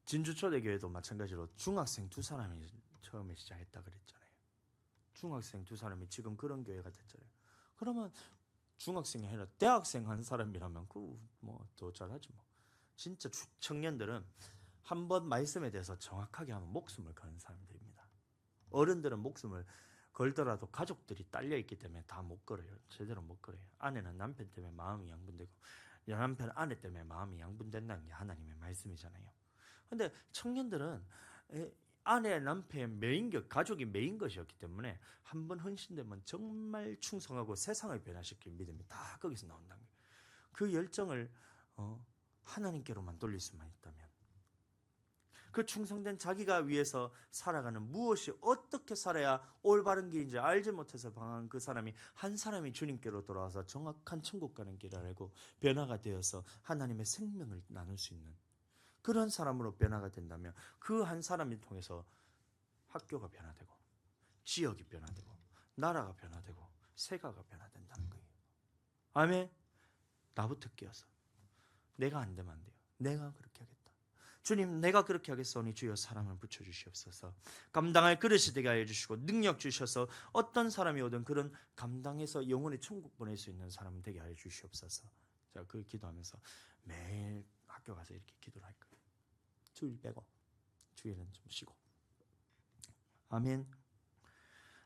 진주초대교회도 마찬가지로 중학생 2사람이 처음에 시작했다 그랬잖아요. 중학생 2사람이 지금 그런 교회가 됐잖아요. 그러면 중학생이 아니라 대학생 한 사람이라면 더 잘하지 뭐. 진짜 청년들은 한번 말씀에 대해서 정확하게 하면 목숨을 거는 사람들입니다. 어른들은 목숨을 걸더라도 가족들이 딸려 있기 때문에 다 못 걸어요. 제대로 못 걸어요. 아내는 남편 때문에 마음이 양분되고 남편 아내 때문에 마음이 양분된다는 게 하나님의 말씀이잖아요. 근데 청년들은 아내, 남편, 가족이 메인 것이었기 때문에 한번 헌신되면 정말 충성하고 세상을 변화시킬 믿음이 다 거기서 나온다는 거예요. 그 열정을 하나님께로만 돌릴 수만 있다면 그 충성된 자기가 위해서 살아가는 무엇이 어떻게 살아야 올바른 길인지 알지 못해서 방황한 그 사람이 한 사람이 주님께로 돌아와서 정확한 천국 가는 길을 알고 변화가 되어서 하나님의 생명을 나눌 수 있는 그런 사람으로 변화가 된다면 그 한 사람을 통해서 학교가 변화되고 지역이 변화되고 나라가 변화되고 세가가 변화된다는 거예요. 아멘. 나부터 깨어서 내가 안 되면 안 돼요. 내가 그렇게 하겠다. 주님, 내가 그렇게 하겠사오니 주여 사랑을 붙여주시옵소서. 감당할 그릇이 되게 하여 주시고 능력 주셔서 어떤 사람이 오든 그런 감당해서 영원히 천국 보낼 수 있는 사람 되게 하여 주시옵소서. 자, 그 기도하면서 매일 학교 가서 이렇게 기도를 할 거예요. 주일 빼고 주일은 좀 쉬고. 아멘.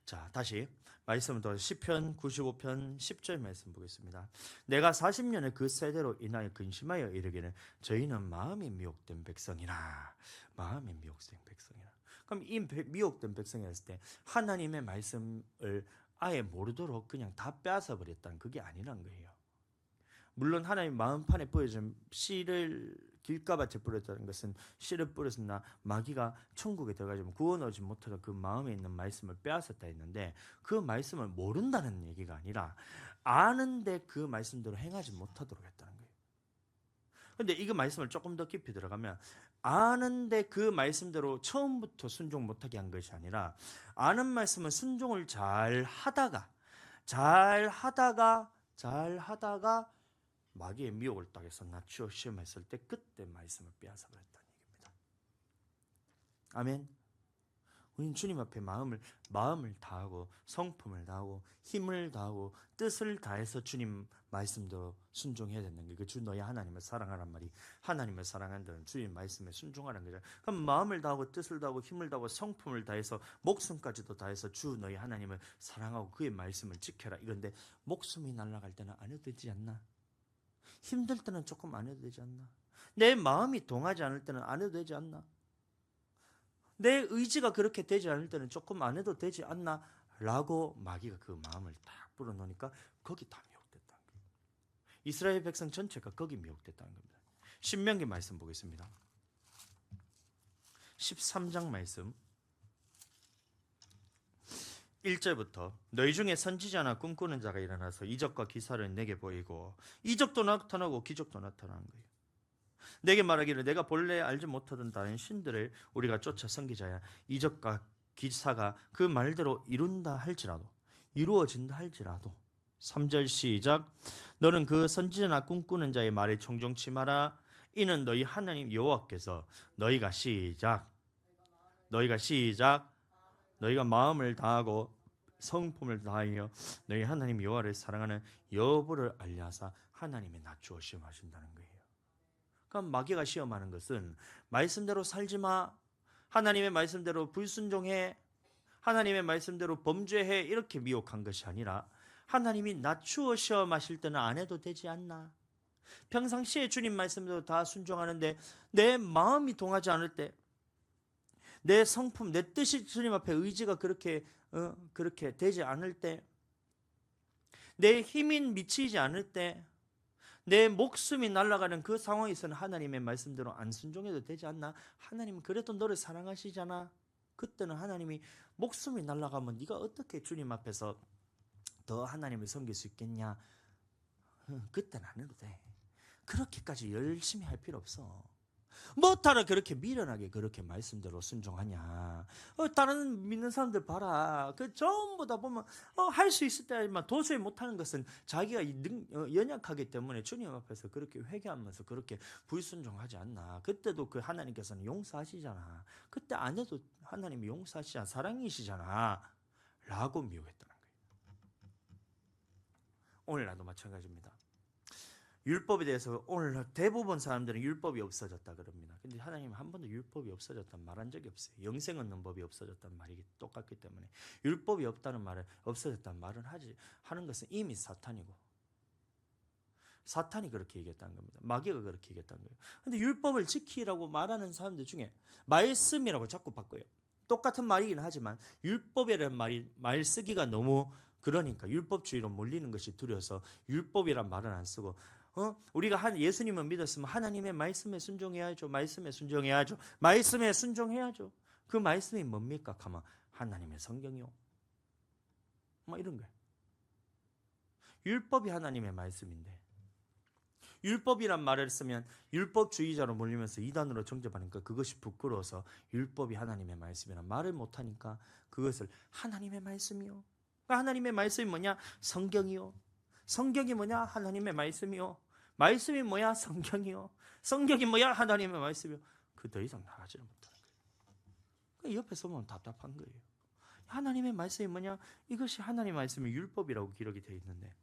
자, 다시 말씀을 더 시편 95편 10절 말씀 보겠습니다. 내가 40년의 그 세대로 인하여 근심하여 이르기를 저희는 마음이 미혹된 백성이라. 마음이 미혹된 백성이라. 그럼 이 미혹된 백성이 했을 때 하나님의 말씀을 아예 모르도록 그냥 다 빼앗아 버렸다는 그게 아니란 거예요. 물론 하나님 마음판에 뿌려진 씨를 길가밭에 뿌렸다는 것은 씨를 뿌렸으나 마귀가 천국에 들어가지면 구원하지 못하던 그 마음에 있는 말씀을 빼앗았다 했는데 그 말씀을 모른다는 얘기가 아니라 아는데 그 말씀대로 행하지 못하도록 했다는 거예요. 그런데 이 말씀을 조금 더 깊이 들어가면 아는데 그 말씀대로 처음부터 순종 못하게 한 것이 아니라 아는 말씀은 순종을 잘 하다가 마귀의 미혹을 당해서 낮추어 시험했을 때 그때 말씀을 빼앗아 버렸다는 얘기입니다. 아멘. 우리는 주님 앞에 마음을 다하고 성품을 다하고 힘을 다하고 뜻을 다해서 주님 말씀대로 순종해야 되는 게 그 주 너희 하나님을 사랑하란 말이 하나님을 사랑한다는 주님 말씀에 순종하라는 거죠. 그럼 마음을 다하고 뜻을 다하고 힘을 다하고 성품을 다해서 목숨까지도 다해서 주 너희 하나님을 사랑하고 그의 말씀을 지켜라 이건데 목숨이 날아갈 때는 안 해도 되지 않나? 힘들 때는 조금 안 해도 되지 않나? 내 마음이 동하지 않을 때는 안 해도 되지 않나? 내 의지가 그렇게 되지 않을 때는 조금 안 해도 되지 않나? 라고 마귀가 그 마음을 딱 불어넣으니까 거기 다 미혹됐다는 거예요. 이스라엘 백성 전체가 거기 미혹됐다는 겁니다. 신명기 말씀 보겠습니다. 13장 말씀 1절부터 너희 중에 선지자나 꿈꾸는 자가 일어나서 이적과 기사를 내게 보이고 이적도 나타나고 기적도 나타나는 거예요. 내게 말하기를 내가 본래 알지 못하던 다른 신들을 우리가 쫓아 섬기자야 이적과 기사가 그 말대로 이루어진다 할지라도 3절 시작 너는 그 선지자나 꿈꾸는 자의 말에 청종치 마라 이는 너희 하나님 여호와께서 너희가 마음을 다하고 성품을 다하여 너희 하나님 여호와를 사랑하는 여부를 알려서 하나님의 낮추어 시험하신다는 거예요. 그럼 마귀가 시험하는 것은 말씀대로 살지 마, 하나님의 말씀대로 불순종해, 하나님의 말씀대로 범죄해 이렇게 미혹한 것이 아니라 하나님이 낮추어 시험하실 때는 안 해도 되지 않나? 평상시에 주님 말씀대로 다 순종하는데 내 마음이 동하지 않을 때 내 성품, 내 뜻이 주님 앞에 의지가 그렇게 되지 않을 때, 내 힘이 미치지 않을 때, 내 목숨이 날아가는 그 상황에서는 하나님의 말씀대로 안 순종해도 되지 않나? 하나님은 그래도 너를 사랑하시잖아. 그때는 하나님이 목숨이 날아가면 네가 어떻게 주님 앞에서 더 하나님을 섬길 수 있겠냐? 그때는 안 해도 돼. 그렇게까지 열심히 할 필요 없어. 뭐하러 그렇게 미련하게 그렇게 말씀대로 순종하냐? 다른 믿는 사람들 봐라. 그 전부 다 보면 할 수 있을 때만 도저히 못하는 것은 자기가 연약하기 때문에 주님 앞에서 그렇게 회개하면서 그렇게 불순종하지 않나? 그때도 그 하나님께서는 용서하시잖아. 그때 안 해도 하나님이 용서하시잖아. 사랑이시잖아. 라고 미혹했다는 거예요. 오늘 나도 마찬가지입니다. 율법에 대해서 오늘 대부분 사람들은 율법이 없어졌다 그럽니다. 근데 하나님은 한 번도 율법이 없어졌다는 말 한 적이 없어요. 영생 얻는 법이 없어졌다는 말이 똑같기 때문에 율법이 없다는 말을 없어졌다는 말을 하는 것은 이미 사탄이고 사탄이 그렇게 얘기했다는 겁니다. 마귀가 그렇게 얘기했다는 거예요. 근데 율법을 지키라고 말하는 사람들 중에 말씀이라고 자꾸 바꿔요. 똑같은 말이긴 하지만 율법이라는 말 쓰기가 너무 그러니까 율법주의로 몰리는 것이 두려워서 율법이란 말은 안 쓰고 우리가 예수님을 믿었으면 하나님의 말씀에 순종해야죠. 말씀에 순종해야죠. 그 말씀이 뭡니까? 하면 하나님의 성경이요. 뭐 이런 거예요. 율법이 하나님의 말씀인데 율법이란 말을 쓰면 율법주의자로 몰리면서 이단으로 정죄받으니까 그것이 부끄러워서 율법이 하나님의 말씀이란 말을 못하니까 그것을 하나님의 말씀이요. 하나님의 말씀이 뭐냐? 성경이요. 성경이 뭐냐? 하나님의 말씀이요. 말씀이 뭐야? 성경이요. 성경이 뭐야? 하나님의 말씀이요. 그 더 이상 나가지를 못하는 거예요. 옆에서 보면 답답한 거예요. 하나님의 말씀이 뭐냐? 이것이 하나님의 말씀이 율법이라고 기록이 되어 있는데,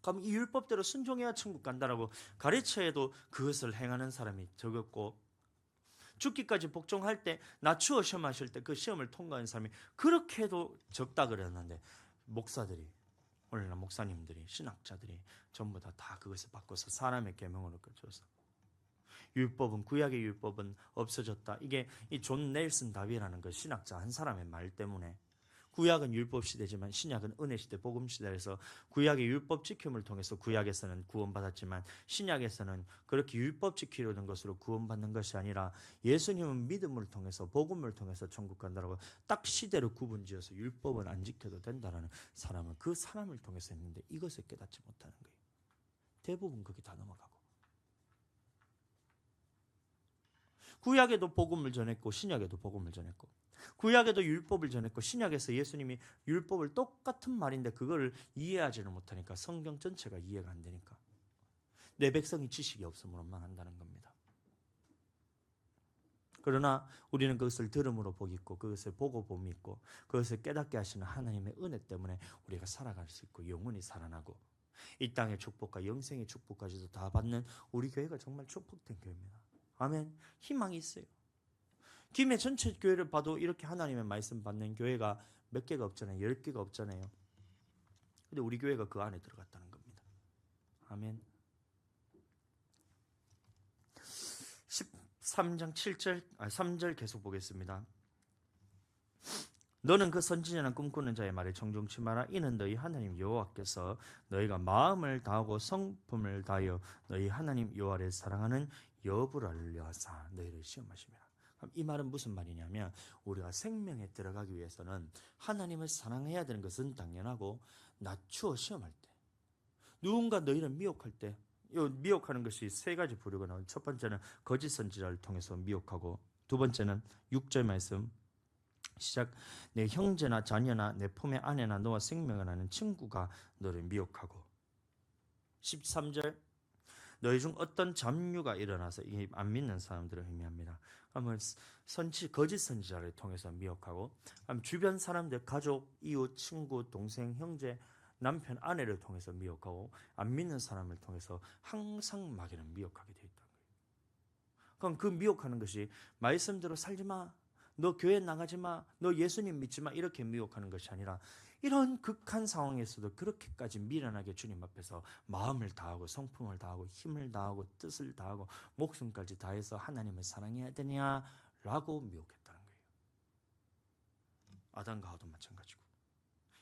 그럼 이 율법대로 순종해야 천국 간다라고 가르쳐도 그것을 행하는 사람이 적었고, 죽기까지 복종할 때 낮추어 시험하실 때 그 시험을 통과한 사람이 그렇게도 적다 그랬는데, 목사들이, 오늘날 목사님들이, 신학자들이 전부 다 그것을 바꿔서 사람의 계명으로 꺼져서 율법은, 구약의 율법은 없어졌다. 이게 이 존 넬슨 다비라는 그 신학자 한 사람의 말 때문에, 구약은 율법 시대지만 신약은 은혜 시대, 복음 시대에서 구약의 율법 지킴을 통해서 구약에서는 구원받았지만 신약에서는 그렇게 율법 지키려는 것으로 구원받는 것이 아니라 예수님은 믿음을 통해서, 복음을 통해서 천국 간다라고 딱 시대로 구분지어서 율법은 안 지켜도 된다라는 사람은 그 사람을 통해서 했는데, 이것을 깨닫지 못하는 거예요. 대부분 거기 다 넘어가고, 구약에도 복음을 전했고 신약에도 복음을 전했고, 구약에도 율법을 전했고 신약에서 예수님이 율법을 똑같은 말인데 그거를 이해하지를 못하니까 성경 전체가 이해가 안 되니까 내 백성이 지식이 없음으로 망한다는 겁니다. 그러나 우리는 그것을 들음으로 복 있고 그것을 보고 봄이 있고 그것을 깨닫게 하시는 하나님의 은혜 때문에 우리가 살아갈 수 있고 영원히 살아나고 이 땅의 축복과 영생의 축복까지도 다 받는 우리 교회가 정말 축복된 교회입니다. 아멘. 희망이 있어요. 김해 전체 교회를 봐도 이렇게 하나님의 말씀 받는 교회가 몇 개가 없잖아요. 10개가 없잖아요. 근데 우리 교회가 그 안에 들어갔다는 겁니다. 아멘. 13장 3절 계속 보겠습니다. 너는 그 선지자나 꿈꾸는 자의 말에 정종치 마라. 이는 너희 하나님 여호와께서 너희가 마음을 다하고 성품을 다하여 너희 하나님 여호와를 사랑하는 여부를 알려 하사 너희를 시험하심이라. 이 말은 무슨 말이냐면, 우리가 생명에 들어가기 위해서는 하나님을 사랑해야 되는 것은 당연하고, 낮추어 시험할 때, 누군가 너희를 미혹할 때, 미혹하는 것이 세 가지 부류가 나와요. 첫 번째는 거짓 선지자를 통해서 미혹하고, 두 번째는 6절 말씀 시작, 내 형제나 자녀나 내 품의 아내나 너와 생명을 아는 친구가 너를 미혹하고, 13절 너희 중 어떤 잡류가 일어나서 이 안 믿는 사람들을 의미합니다. 그러면 거짓 선지자를 통해서 미혹하고, 주변 사람들, 가족, 이웃, 친구, 동생, 형제, 남편, 아내를 통해서 미혹하고, 안 믿는 사람을 통해서 항상 마귀는 미혹하게 되어 있다는 거예요. 그럼 그 미혹하는 것이 말씀대로 살지 마, 너 교회 나가지 마, 너 예수님 믿지 마, 이렇게 미혹하는 것이 아니라 이런 극한 상황에서도 그렇게까지 미련하게 주님 앞에서 마음을 다하고 성품을 다하고 힘을 다하고 뜻을 다하고 목숨까지 다해서 하나님을 사랑해야 되냐라고 미혹했다는 거예요. 아담과 하와도 마찬가지고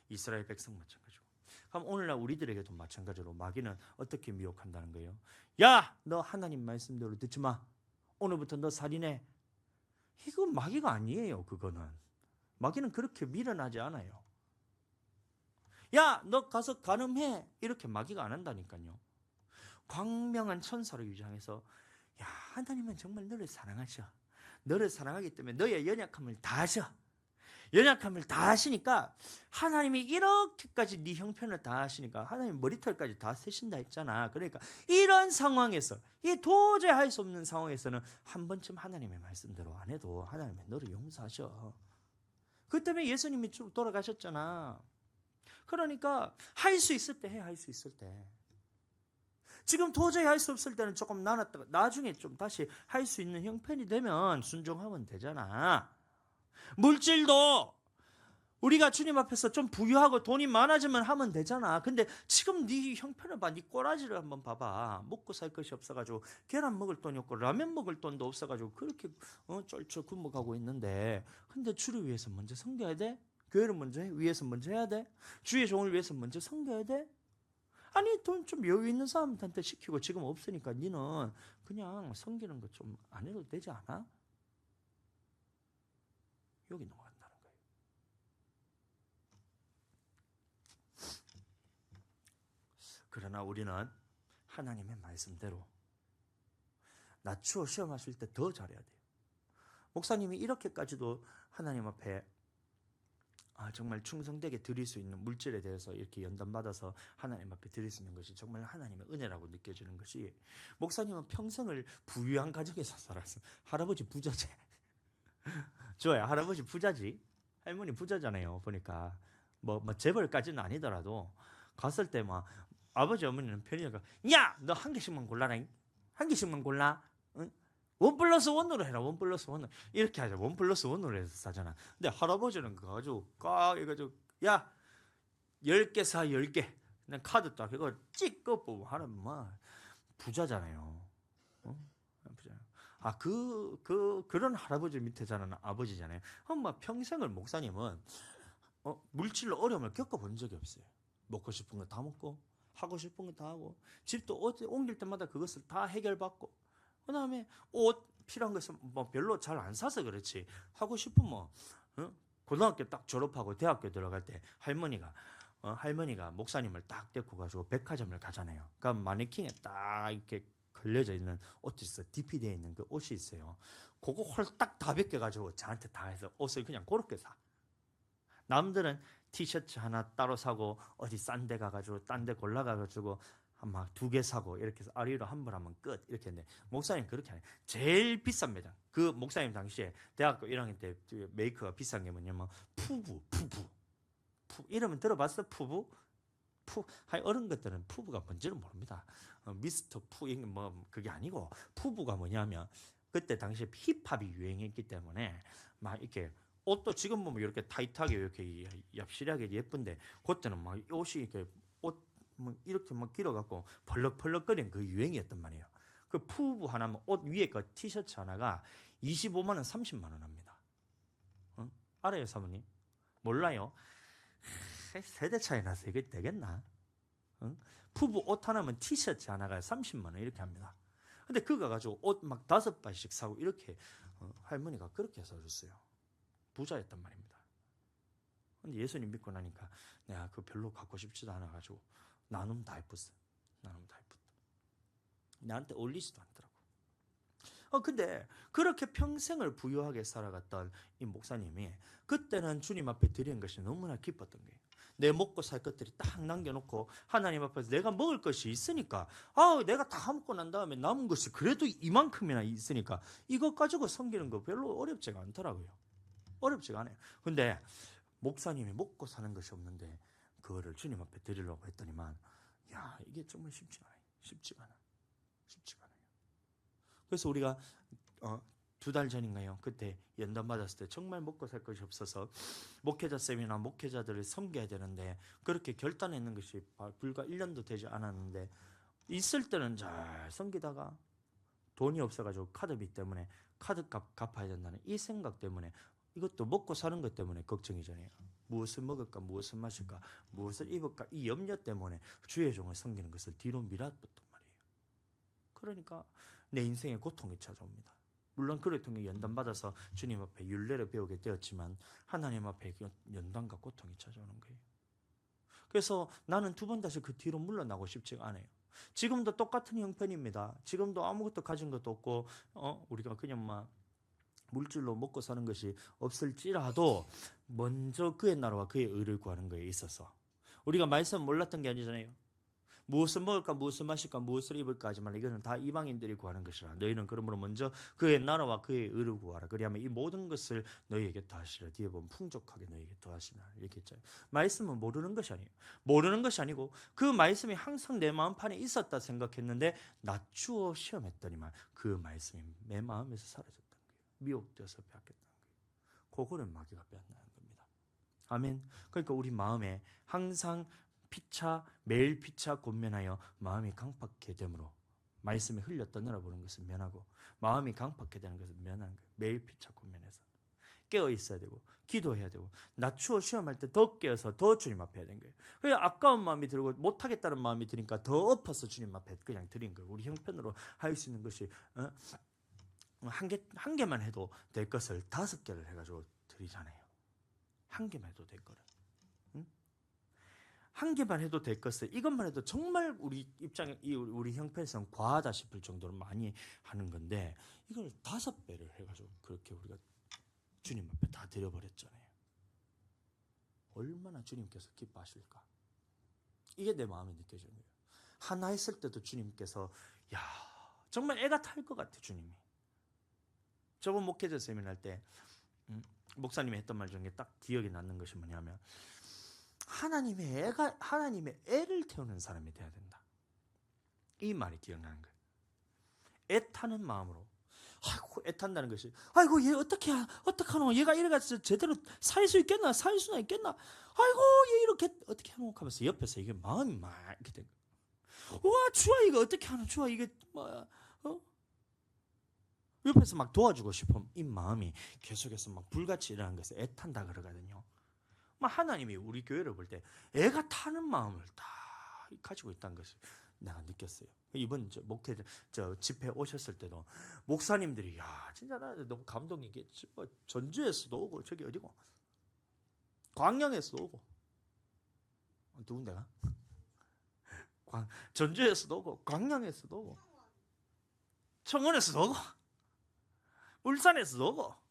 이스라엘 백성 마찬가지고, 그럼 오늘날 우리들에게도 마찬가지로 마귀는 어떻게 미혹한다는 거예요? 야, 너 하나님 말씀대로 듣지 마, 오늘부터 너 살인해. 이거 마귀가 아니에요. 그거는 마귀는 그렇게 미련하지 않아요. 야, 너 가서 간음해, 이렇게 마귀가 안 한다니까요. 광명한 천사로 위장해서, 야, 하나님은 정말 너를 사랑하셔. 너를 사랑하기 때문에 너의 연약함을 다 하셔. 연약함을 다 하시니까 하나님이 이렇게까지 네 형편을 다 하시니까 하나님 머리털까지 다 세신다 했잖아. 그러니까 이런 상황에서, 이 도저히 할 수 없는 상황에서는 한 번쯤 하나님의 말씀대로 안 해도 하나님은 너를 용서하셔. 그 때문에 예수님이 쭉 돌아가셨잖아. 그러니까 할 수 있을 때 해. 할 수 있을 때. 지금 도저히 할 수 없을 때는 조금 나눴다가 나중에 좀 다시 할 수 있는 형편이 되면 순종하면 되잖아. 물질도 우리가 주님 앞에서 좀 부유하고 돈이 많아지면 하면 되잖아. 근데 지금 네 형편을 봐. 네 꼬라지를 한번 봐봐. 먹고 살 것이 없어가지고 계란 먹을 돈이 없고 라면 먹을 돈도 없어가지고 그렇게 쩔쩔 굶어가고 있는데, 근데 주를 위해서 먼저 섬겨야 돼? 교회를 먼저 위해서 먼저 해야 돼? 주의 종을 위해서 먼저 섬겨야 돼? 아니, 돈 좀 여유 있는 사람한테 시키고 지금 없으니까 니는 그냥 섬기는 거 좀 안 해도 되지 않아? 여기 넘어간다는 거예요. 그러나 우리는 하나님의 말씀대로 낮추어 시험하실 때 더 잘해야 돼요. 목사님이 이렇게까지도 하나님 앞에 정말 충성되게 드릴 수 있는 물질에 대해서 이렇게 연단받아서 하나님 앞에 드릴 수 있는 것이 정말 하나님의 은혜라고 느껴지는 것이, 목사님은 평생을 부유한 가정에서 살았어요. 할아버지 부자지. 좋아요. 할아버지 부자지. 할머니 부자잖아요. 보니까 뭐 재벌까지는 아니더라도 갔을 때 막 아버지 어머니는 편의점 야, 너 한 개씩만 골라라. 한 개씩만 골라. 응? 1+1으로 해라. 1+1 이렇게 하자. 1+1으로 해서 사잖아. 근데 할아버지는 그거 가지고 꽉 해가지고 야 10개 사 10개. 그냥 카드 딱 이거 찍고 뽑고 하는 뭐 부자잖아요. 그런 할아버지 밑에 자라는 아버지잖아요. 막 평생을 목사님은 물질로 어려움을 겪어본 적이 없어요. 먹고 싶은 거 다 먹고 하고 싶은 거 다 하고 집도 어디 옮길 때마다 그것을 다 해결받고, 그 다음에 옷 필요한 것은 뭐 별로 잘 안 사서 그렇지 하고 싶으면 고등학교 딱 졸업하고 대학교 들어갈 때 할머니가 목사님을 딱 데리고 가지고 백화점을 가잖아요. 그러니까 마네킹에 딱 이렇게 걸려져 있는 옷이 있어. DP되어 있는 그 옷이 있어요. 그거 홀딱 다 벗겨가지고 저한테 다 해서 옷을 그냥 그렇게 사. 남들은 티셔츠 하나 따로 사고 어디 싼 데 가가지고 딴 데 골라가가지고 막 2개 사고 이렇게 해서 아리로 한 번 하면 끝 이렇게 했는데, 목사님 그렇게 안 해요. 제일 비싼 매장. 그 목사님 당시에 대학교 1학년 때 메이크가 비싼 게 뭐냐면 푸부 이러면 들어봤어? 푸부? 어른 것들은 푸부가 뭔지는 모릅니다. 미스터 푸 뭐 그게 아니고, 푸부가 뭐냐면 그때 당시에 힙합이 유행했기 때문에 막 이렇게 옷도 지금 보면 이렇게 타이트하게 이렇게 얍실하게 예쁜데, 그때는 막 옷이 이렇게 옷 뭐 이렇게 막 길어갖고 펄럭펄럭거리는 그 유행이었단 말이에요. 그 푸부 하나면 옷 위에 그 티셔츠 하나가 25만 원, 30만 원 합니다. 알아요, 사모님? 몰라요? 세대 차이 나서 이게 되겠나? 푸부 옷 하나면 티셔츠 하나가 30만 원 이렇게 합니다. 근데 그거 가지고 옷 막 5발씩 사고 이렇게 할머니가 그렇게 사줬어요. 부자였단 말입니다. 근데 예수님 믿고 나니까 내가 그 별로 갖고 싶지도 않아 가지고 나눔 다 해봤어. 나눔 다 해봤다. 나한테 어울리지도 않더라고. 근데 그렇게 평생을 부유하게 살아갔던 이 목사님이 그때는 주님 앞에 드리는 것이 너무나 기뻤던 거예요. 내 먹고 살 것들이 딱 남겨놓고 하나님 앞에서 내가 먹을 것이 있으니까, 내가 다 먹고 난 다음에 남은 것이 그래도 이만큼이나 있으니까 이것 가지고 섬기는 거 별로 어렵지가 않더라고요. 어렵지가 않아요. 근데 목사님이 먹고 사는 것이 없는데 그거를 주님 앞에 드리려고 했더니만, 야, 이게 정말 쉽지가 않아요. 쉽지가 않아요. 그래서 우리가 2달 전인가요? 그때 연단 받았을 때 정말 먹고 살 것이 없어서 목회자 쌤이나 목회자들을 섬겨야 되는데 그렇게 결단했는 것이 불과 1년도 되지 않았는데, 있을 때는 잘 섬기다가 돈이 없어가지고 카드비 때문에 카드값 갚아야 된다는 이 생각 때문에, 이것도 먹고 사는 것 때문에 걱정이잖아요. 무엇을 먹을까, 무엇을 마실까, 무엇을 입을까, 이 염려 때문에 주의 종을 섬기는 것을 뒤로 미뤘단 말이에요. 그러니까 내 인생에 고통이 찾아옵니다. 물론 그를 통해 연단받아서 주님 앞에 율례를 배우게 되었지만 하나님 앞에 연단과 고통이 찾아오는 거예요. 그래서 나는 2번 다시 그 뒤로 물러나고 싶지가 않아요. 지금도 똑같은 형편입니다. 지금도 아무것도 가진 것도 없고 우리가 그냥 막 물질로 먹고 사는 것이 없을지라도 먼저 그의 나라와 그의 의를 구하는 거에 있어서 우리가 말씀 몰랐던 게 아니잖아요. 무엇을 먹을까, 무엇을 마실까, 무엇을 입을까 하지만 이거는 다 이방인들이 구하는 것이라. 너희는 그러므로 먼저 그의 나라와 그의 의를 구하라. 그리하면 이 모든 것을 너희에게 더하시라. 뒤에 보면 풍족하게 너희에게 더하시라. 이렇게 했죠. 말씀은 모르는 것이 아니에요. 모르는 것이 아니고 그 말씀이 항상 내 마음판에 있었다 생각했는데 낮추어 시험했더니만 그 말씀이 내 마음에서 사라졌다는 거예요. 미혹되어서 빼앗겼다는 거예요. 그거를 마귀가 빼앗나는 겁니다. 아멘. 그러니까 우리 마음에 항상 매일 피차 권면하여 마음이 강팍해 되므로, 말씀이 흘려 떠내려 보는 것을 면하고 마음이 강팍해 되는 것을 면하는 거예요. 매일 피차 권면해서 깨어 있어야 되고 기도해야 되고 낮추어 시험할 때 더 깨어서 더 주님 앞에 해야 되는 거예요. 그래 아까운 마음이 들고 못하겠다는 마음이 드니까 더 엎어서 주님 앞에 그냥 드린 거예요. 우리 형편으로 할 수 있는 것이 한 개만 해도 될 것을 5개를 해가지고 드리잖아요. 한 개만 해도 될 거를. 한 개만 해도 될 것을 이것만 해도 정말 우리 입장에 우리 형편상 과하다 싶을 정도로 많이 하는 건데 이걸 5배를 해가지고 그렇게 우리가 주님 앞에 다 드려버렸잖아요. 얼마나 주님께서 기뻐하실까? 이게 내 마음에 느껴지는 거예요. 하나 했을 때도 주님께서 야 정말 애가 탈 것 같아 주님이. 저번 목회자 세미나 할 때 목사님이 했던 말 중에 딱 기억이 남는 것이 뭐냐면 하나님의 애를 태우는 사람이 돼야 된다. 이 말이 기억나는 거예요. 애 타는 마음으로. 아이고 애 탄다는 것이 아이고 얘 어떡하노 얘가 이래가지고 제대로 살 수 있겠나 살 수나 있겠나 아이고 얘 이렇게 어떻게 하노 하면서 옆에서 이게 마음이 막 이렇게 된 거예요. 와 주아 이거 어떻게 하노 주아 이게 뭐야 옆에서 막 도와주고 싶은 이 마음이 계속해서 막 불같이 일어나는 것을 애탄다 그러거든요. 하나님이 우리 교회를 볼 때 애가 타는 마음을 다 가지고 있다는 것을 내가 느꼈어요. 이번 목회 집회 오셨을 때도 목사님들이 야 진짜 나 너무 감동이겠지. 전주에서도 오고 저기 어디고 광양에서도 오고 누군데가 전주에서도 오고 광양에서도 오고 청원에서도 오고 울산에서도 오고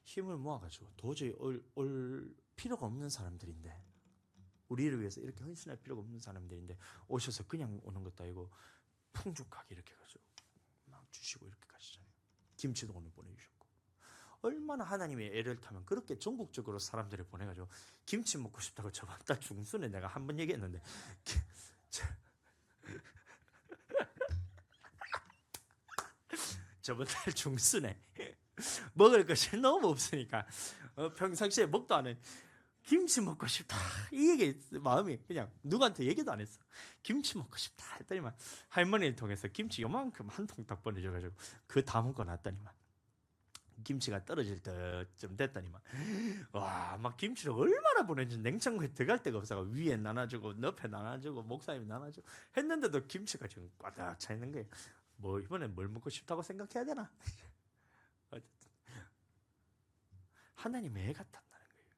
힘을 모아가지고 도저히 올 필요가 없는 사람들인데 우리를 위해서 이렇게 헌신할 필요가 없는 사람들인데 오셔서 그냥 오는 것도 아니고 풍족하게 이렇게 해가지고 막 주시고 이렇게 가시잖아요. 김치도 오늘 보내주셨고 얼마나 하나님의 애를 타면 그렇게 전국적으로 사람들을 보내가지고 김치 먹고 싶다고 저번 달 중순에 내가 한 번 얘기했는데 저번 달 중순에 먹을 것이 너무 없으니까 평상시에 먹도 않은 김치 먹고 싶다 이 얘기 마음이 그냥 누구한테 얘기도 안 했어. 김치 먹고 싶다 했더니만 할머니를 통해서 김치 요만큼 한 통 딱 보내줘가지고 그 다 먹고 났더니만 김치가 떨어질 때쯤 됐더니만 와 막 김치를 얼마나 보내는지 냉장고에 들어갈 데가 없어서 위에 나눠주고 옆에 나눠주고 목사님이 나눠주고 했는데도 김치가 지금 꽉 차 있는 거예요. 뭐 이번엔 뭘 먹고 싶다고 생각해야 되나? 하나님의 애 같았다는 거예요.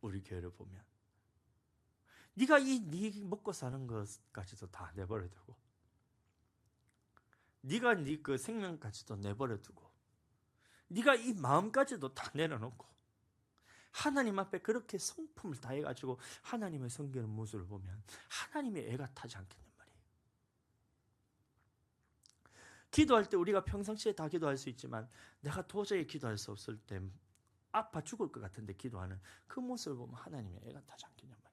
우리 교회를 보면 네가 네 먹고 사는 것까지도 다 내버려 두고 네가 네 그 생명까지도 내버려 두고 네가 이 마음까지도 다 내려놓고 하나님 앞에 그렇게 성품을 다해가지고 하나님을 섬기는 모습을 보면 하나님의 애가 타지 않겠는 말이에요. 기도할 때 우리가 평상시에 다 기도할 수 있지만 내가 도저히 기도할 수 없을 때 아파 죽을 것 같은데 기도하는 그 모습을 보면 하나님의 애가 타지 않겠냔 말이에요.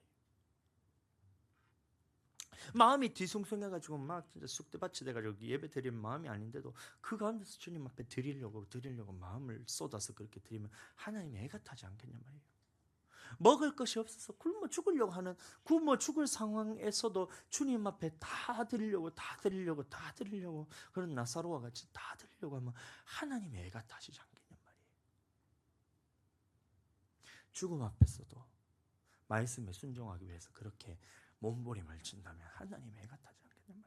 마음이 뒤숭숭해가지고 막 진짜 쑥대밭이 돼가지고 예배 드리는 마음이 아닌데도 그 가운데서 주님 앞에 드리려고 마음을 쏟아서 그렇게 드리면 하나님의 애가 타지 않겠냔 말이에요. 먹을 것이 없어서 굶어 죽으려고 하는 굶어 죽을 상황에서도 주님 앞에 다 드리려고 그런 나사로와 같이 다 드리려고 하면 하나님의 애가 타시지 않겠냔 말이에요. 죽음 앞에서도 말씀에 순종하기 위해서 그렇게 몸부림을 친다면 하나님의 애가 타지 않겠냔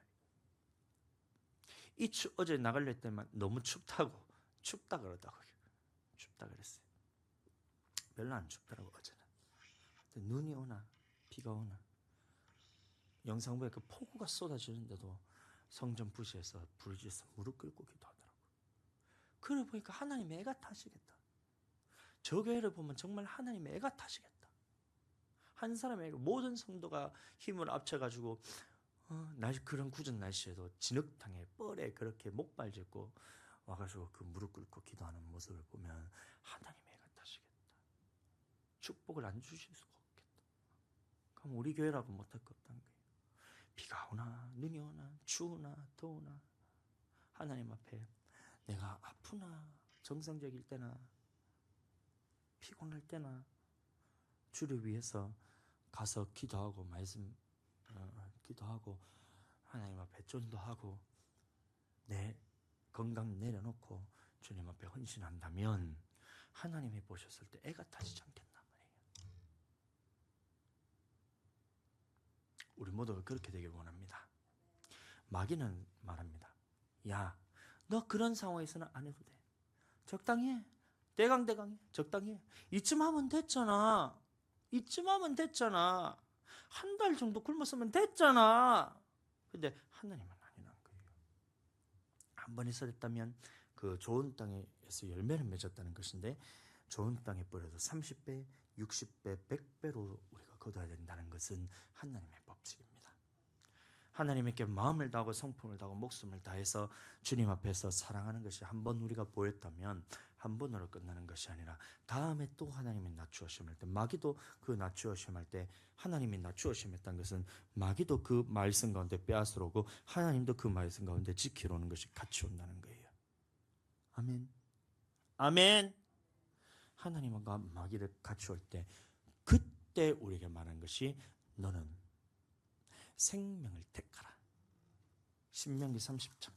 말이에요. 어제 나갈래 때만 너무 춥다 그러다고요. 춥다 그랬어요. 별로 안 춥더라고 어제는. 눈이 오나 비가 오나 영상 보니까 그 폭우가 쏟아지는데도 성전 부시에서 부르짖어서 무릎 꿇고 기도하더라고요. 그걸 보니까 하나님의 애가 타시겠다. 저 교회를 보면 정말 하나님의 애가 타시겠다. 한 사람의 모든 성도가 힘을 합쳐가지고 그런 굳은 날씨에도 진흙탕에 뻘에 그렇게 목발 짚고 와가지고 그 무릎 꿇고 기도하는 모습을 보면 하나님의 애가 타시겠다. 축복을 안 주실 수가 없겠다. 그럼 우리 교회라고 못할 것 없다는 거예요. 비가 오나 눈이 오나 추우나 더우나 하나님 앞에 내가 아프나 정상적일 때나 피곤할 때나 주를 위해서 가서 기도하고 기도하고 하나님 앞에 전도하고 내 건강 내려놓고 주님 앞에 헌신한다면 하나님이 보셨을 때 애가 타시지 않겠나 말이에요. 우리 모두가 그렇게 되길 원합니다. 마귀는 말합니다. 야, 너 그런 상황에서는 안 해도 돼. 적당히 해. 대강해. 적당히 해. 이쯤 하면 됐잖아. 이쯤 하면 됐잖아. 한 달 정도 굶었으면 됐잖아. 근데 하나님은 아니란 거예요. 한 번 있어 됐다면 그 좋은 땅에서 열매를 맺었다는 것인데, 좋은 땅에 뿌려도 30배, 60배, 100배로 우리가 거둬야 된다는 것은 하나님의 법칙입니다. 하나님께 마음을 다하고 성품을 다하고 목숨을 다해서 주님 앞에서 사랑하는 것이 한 번 우리가 보였다면 한 번으로 끝나는 것이 아니라, 다음에 또 하나님이 낮추어 시험할 때, 마귀도 그 낮추어 시험할 때 하나님이 낮추어 시험했다는 것은 마귀도 그 말씀 가운데 빼앗으러 오고 하나님도 그 말씀 가운데 지키러 오는 것이 같이 온다는 거예요. 아멘. 아멘. 하나님과 마귀를 같이 올 때, 그때 우리에게 말한 것이 너는 생명을 택하라. 신명기 30장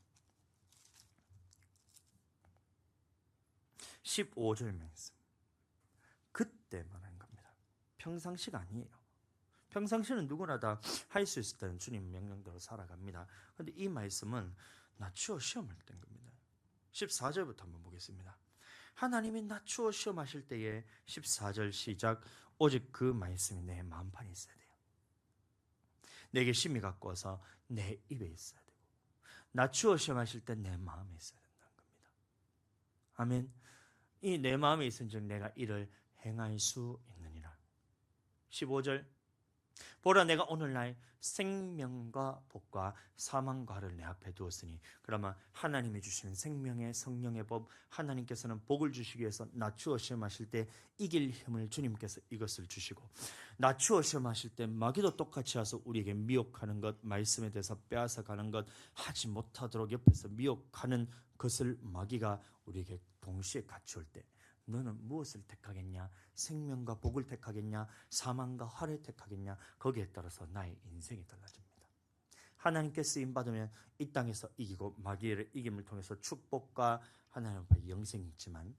15절 말씀. 그때 말하는 겁니다. 평상시가 아니에요. 평상시는 누구나 다 할 수 있을 때는 주님 명령대로 살아갑니다. 그런데 이 말씀은 낮추어 시험할 때인 겁니다. 14절부터 한번 보겠습니다. 하나님이 낮추어 시험하실 때에 14절 시작, 오직 그 말씀이 내 마음판에 있어야 돼요. 내게 심히 갖고 와서 내 입에 있어야 되고, 낮추어 시험하실 때 내 마음에 있어야 된다는 겁니다. 아멘. 이 내 마음에 있은즉 내가 이를 행할 수 있느니라. 15절, 보라 내가 오늘날 생명과 복과 사망과 를 내 앞에 두었으니. 그러면 하나님이 주시는 생명의 성령의 법, 하나님께서는 복을 주시기 위해서 낮추어 시험하실 때 이길 힘을 주님께서 이것을 주시고, 낮추어 시험하실 때 마귀도 똑같이 와서 우리에게 미혹하는 것, 말씀에 대해서 빼앗아 가는 것, 하지 못하도록 옆에서 미혹하는 것을 마귀가 우리에게 동시에 같이 올 때, 너는 무엇을 택하겠냐? 생명과 복을 택하겠냐? 사망과 화를 택하겠냐? 거기에 따라서 나의 인생이 달라집니다. 하나님께 쓰임받으면 이 땅에서 이기고 마귀를 이김을 통해서 축복과 하나님 앞에 영생이 있지만,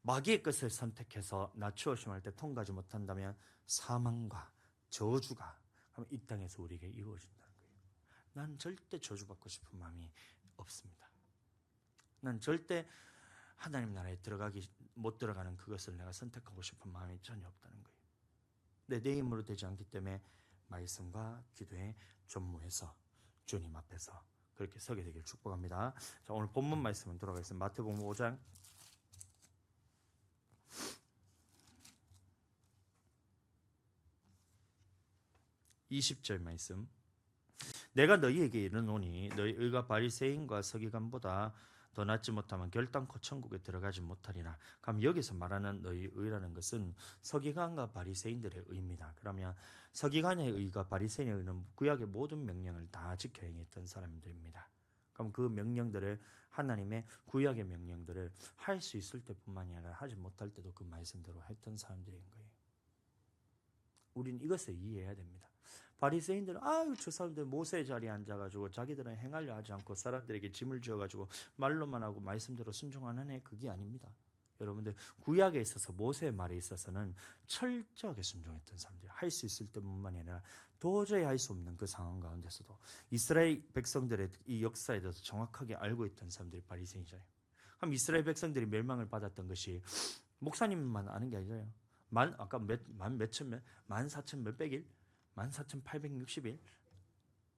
마귀의 것을 선택해서 낮추어 시험할 때 통과하지 못한다면 사망과 저주가 이 땅에서 우리에게 이루어진다는 거예요. 난 절대 저주받고 싶은 마음이 없습니다. 난 절대 하나님 나라에 못 들어가는 그것을 내가 선택하고 싶은 마음이 전혀 없다는 거예요. 근데 내 힘으로 되지 않기 때문에 말씀과 기도에 전무해서 주님 앞에서 그렇게 서게 되길 축복합니다. 자, 오늘 본문 말씀은 돌아가겠습니다. 마태복음 5장 20절 말씀. 내가 너희에게 이르노니 너희 의가 바리새인과 서기관보다 더 낫지 못하면 결단코 천국에 들어가지 못하리라. 그럼 여기서 말하는 너희 의라는 것은 서기관과 바리새인들의 의입니다. 그러면 서기관의 의가 바리새인의 의는 구약의 모든 명령을 다 지켜 행했던 사람들입니다. 그럼 그 명령들을, 하나님의 구약의 명령들을 할 수 있을 때뿐만이 아니라 하지 못할 때도 그 말씀대로 했던 사람들인 거예요. 우리는 이것을 이해해야 됩니다. 바리새인들은 저 사람들 모세 자리에 앉아가지고 자기들은 행하려 하지 않고 사람들에게 짐을 지어가지고 말로만 하고 말씀대로 순종하는 애, 그게 아닙니다. 여러분들, 구약에 있어서 모세의 말에 있어서는 철저하게 순종했던 사람들, 할 수 있을 때뿐만이 아니라 도저히 할 수 없는 그 상황 가운데서도 이스라엘 백성들의 이 역사에 대해서 정확하게 알고 있던 사람들이 바리새인이잖아요. 그럼 이스라엘 백성들이 멸망을 받았던 것이 목사님만 아는 게 아니잖아요. 아까 만 사천 몇백일? 14,860일?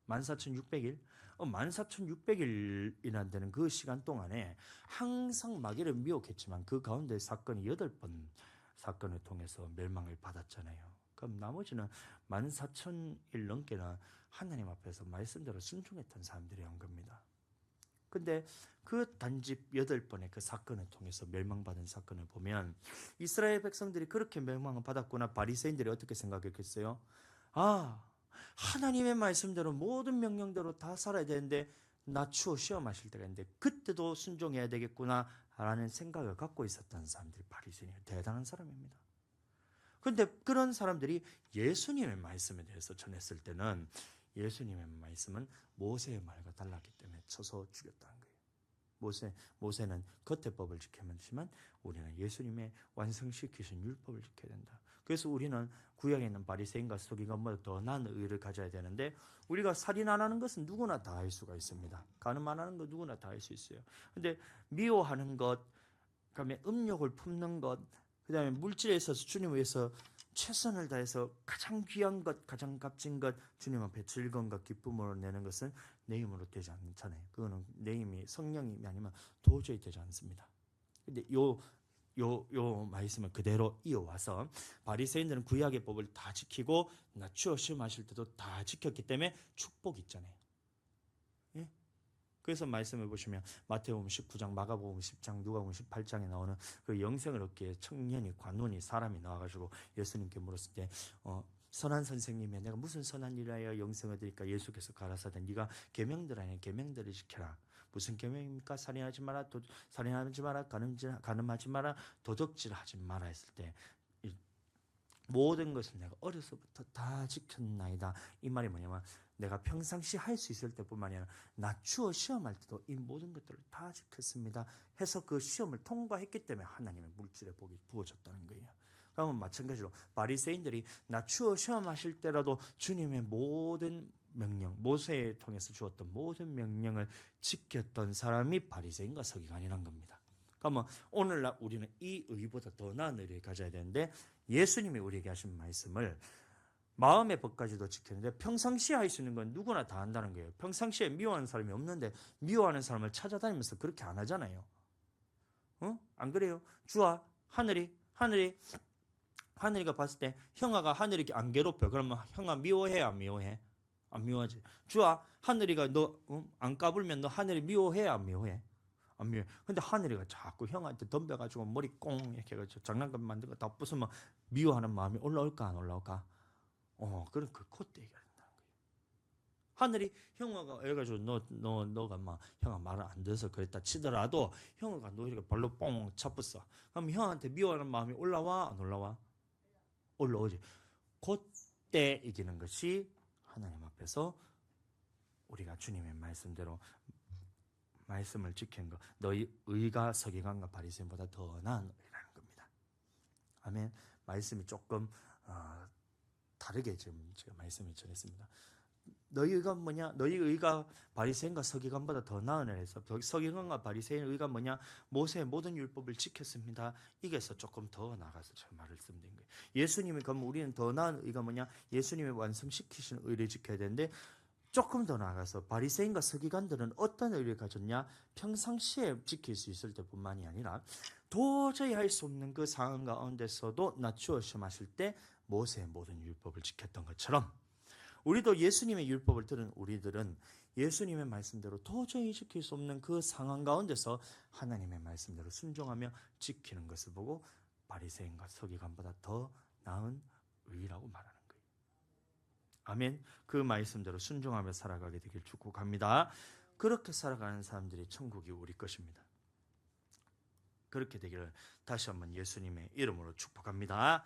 14,600일? 14,600일이나 되는 그 시간 동안에 항상 마귀를 미혹했지만 그 가운데 사건이 8번 사건을 통해서 멸망을 받았잖아요. 그럼 나머지는 14,000일 넘게나 하나님 앞에서 말씀대로 순종했던 사람들이 한 겁니다. 근데 그 단지 8번의 그 사건을 통해서 멸망받은 사건을 보면 이스라엘 백성들이 그렇게 멸망을 받았구나. 바리새인들이 어떻게 생각했겠어요? 하나님의 말씀대로 모든 명령대로 다 살아야 되는데 낮추어 시험하실 때가 있는데 그때도 순종해야 되겠구나 라는 생각을 갖고 있었던 사람들이 바리새인이에요. 대단한 사람입니다. 그런데 그런 사람들이 예수님의 말씀에 대해서 전했을 때는 예수님의 말씀은 모세의 말과 달랐기 때문에 쳐서 죽였다는 거예요. 모세는 겉의 법을 지켜야만 하지만 우리는 예수님의 완성시키신 율법을 지켜야 된다. 그래서 우리는 구약에 있는 바리새인과 서기관보다 더 나은 의를 가져야 되는데, 우리가 살인 안 하는 것은 누구나 다 할 수가 있습니다. 간음 안 하는 것 누구나 다 할 수 있어요. 근데 미워하는 것, 그다음에 음욕을 품는 것, 그다음에 물질에 있어서 주님을 위해서 최선을 다해서 가장 귀한 것, 가장 값진 것, 주님 앞에 즐거움과 기쁨으로 내는 것은 내 힘으로 되지 않잖아요. 그거는 내 힘이 성령이 아니면 도저히 되지 않습니다. 근데 요 말씀을 그대로 이어와서 바리새인들은 구약의 법을 다 지키고 낮추어 시험하실 때도 다 지켰기 때문에 축복이 있잖아요. 예? 그래서 말씀을 보시면 마태복음 19장, 마가복음 10장, 누가복음 18장에 나오는 그 영생을 얻기 위해 청년이 관원이 사람이 나와가지고 예수님께 물었을 때 선한 선생님이 내가 무슨 선한 일을 하여 영생을 얻으리까? 예수께서 가라사대 네가 계명들 아니야 계명들을 지켜라. 무슨 계명입니까? 살인하지 마라, 살인하지 마라, 간음하지 마라, 도적질하지 마라 했을 때 모든 것을 내가 어려서부터 다 지켰나이다. 이 말이 뭐냐면 내가 평상시 할 수 있을 때뿐만 아니라 낮추어 시험할 때도 이 모든 것들을 다 지켰습니다 해서 그 시험을 통과했기 때문에 하나님의 물질의 복이 부어졌다는 거예요. 그러면 마찬가지로 바리새인들이 낮추어 시험하실 때라도 주님의 모든 명령, 모세에 통해서 주었던 모든 명령을 지켰던 사람이 바리새인과 서기관이란 겁니다. 그러면 오늘날 우리는 이 의보다 더 나은 의를 가져야 되는데 예수님이 우리에게 하신 말씀을 마음의 법까지도 지켰는데 평상시에 할 수 있는 건 누구나 다 한다는 거예요. 평상시에 미워하는 사람이 없는데 미워하는 사람을 찾아다니면서 그렇게 안 하잖아요. 안 그래요? 주아, 하늘이가 봤을 때 형아가 하늘이 안 괴롭혀. 그러면 형아 미워해 안 미워해? 안 미워하지. 주아, 하늘이가 너 안 까불면 너 하늘이 미워해 안 미워해? 안 미워해. 근데 하늘이가 자꾸 형한테 덤벼가지고 머리 꽁 이렇게 해가지고 장난감 만든 거 다 부수면 미워하는 마음이 올라올까 안 올라올까? 그럼 그 콧대 얘기한다는 거예요. 하늘이 형아가 해가지고 너가 막 형아 말을 안 들어서 그랬다 치더라도 형아가 너 이렇게 발로 뽕 차붙어. 그럼 형한테 미워하는 마음이 올라와 안 올라와? 올라오지. 콧대 이기는 것이 하나님 앞에서 우리가 주님의 말씀대로 말씀을 지킨 것, 너희 의가 서기관과 바리새인보다 더 나은 의라는 겁니다. 아멘. 말씀이 조금 다르게 지금 제가 말씀을 전했습니다. 너희 의가 뭐냐? 너희 의가 바리새인과 서기관보다 더 나은 의에서 서기관과 바리새인 의가 뭐냐? 모세의 모든 율법을 지켰습니다. 이게서 조금 더 나가서 제가 말씀드린 거예요. 예수님이 그럼 우리는 더 나은 의가 뭐냐? 예수님이 완성시키신 의를 지켜야 되는데 조금 더 나아가서 바리새인과 서기관들은 어떤 의를 가졌냐? 평상시에 지킬 수 있을 때뿐만이 아니라 도저히 할 수 없는 그 상황 가운데서도 낮추어 시험하실 때 모세의 모든 율법을 지켰던 것처럼 우리도 예수님의 율법을 들은 우리들은 예수님의 말씀대로 도저히 지킬 수 없는 그 상황 가운데서 하나님의 말씀대로 순종하며 지키는 것을 보고 바리새인과 서기관보다 더 나은 의라고 말하는 거예요. 아멘. 그 말씀대로 순종하며 살아가게 되길 축복합니다. 그렇게 살아가는 사람들이 천국이 우리 것입니다. 그렇게 되기를 다시 한번 예수님의 이름으로 축복합니다.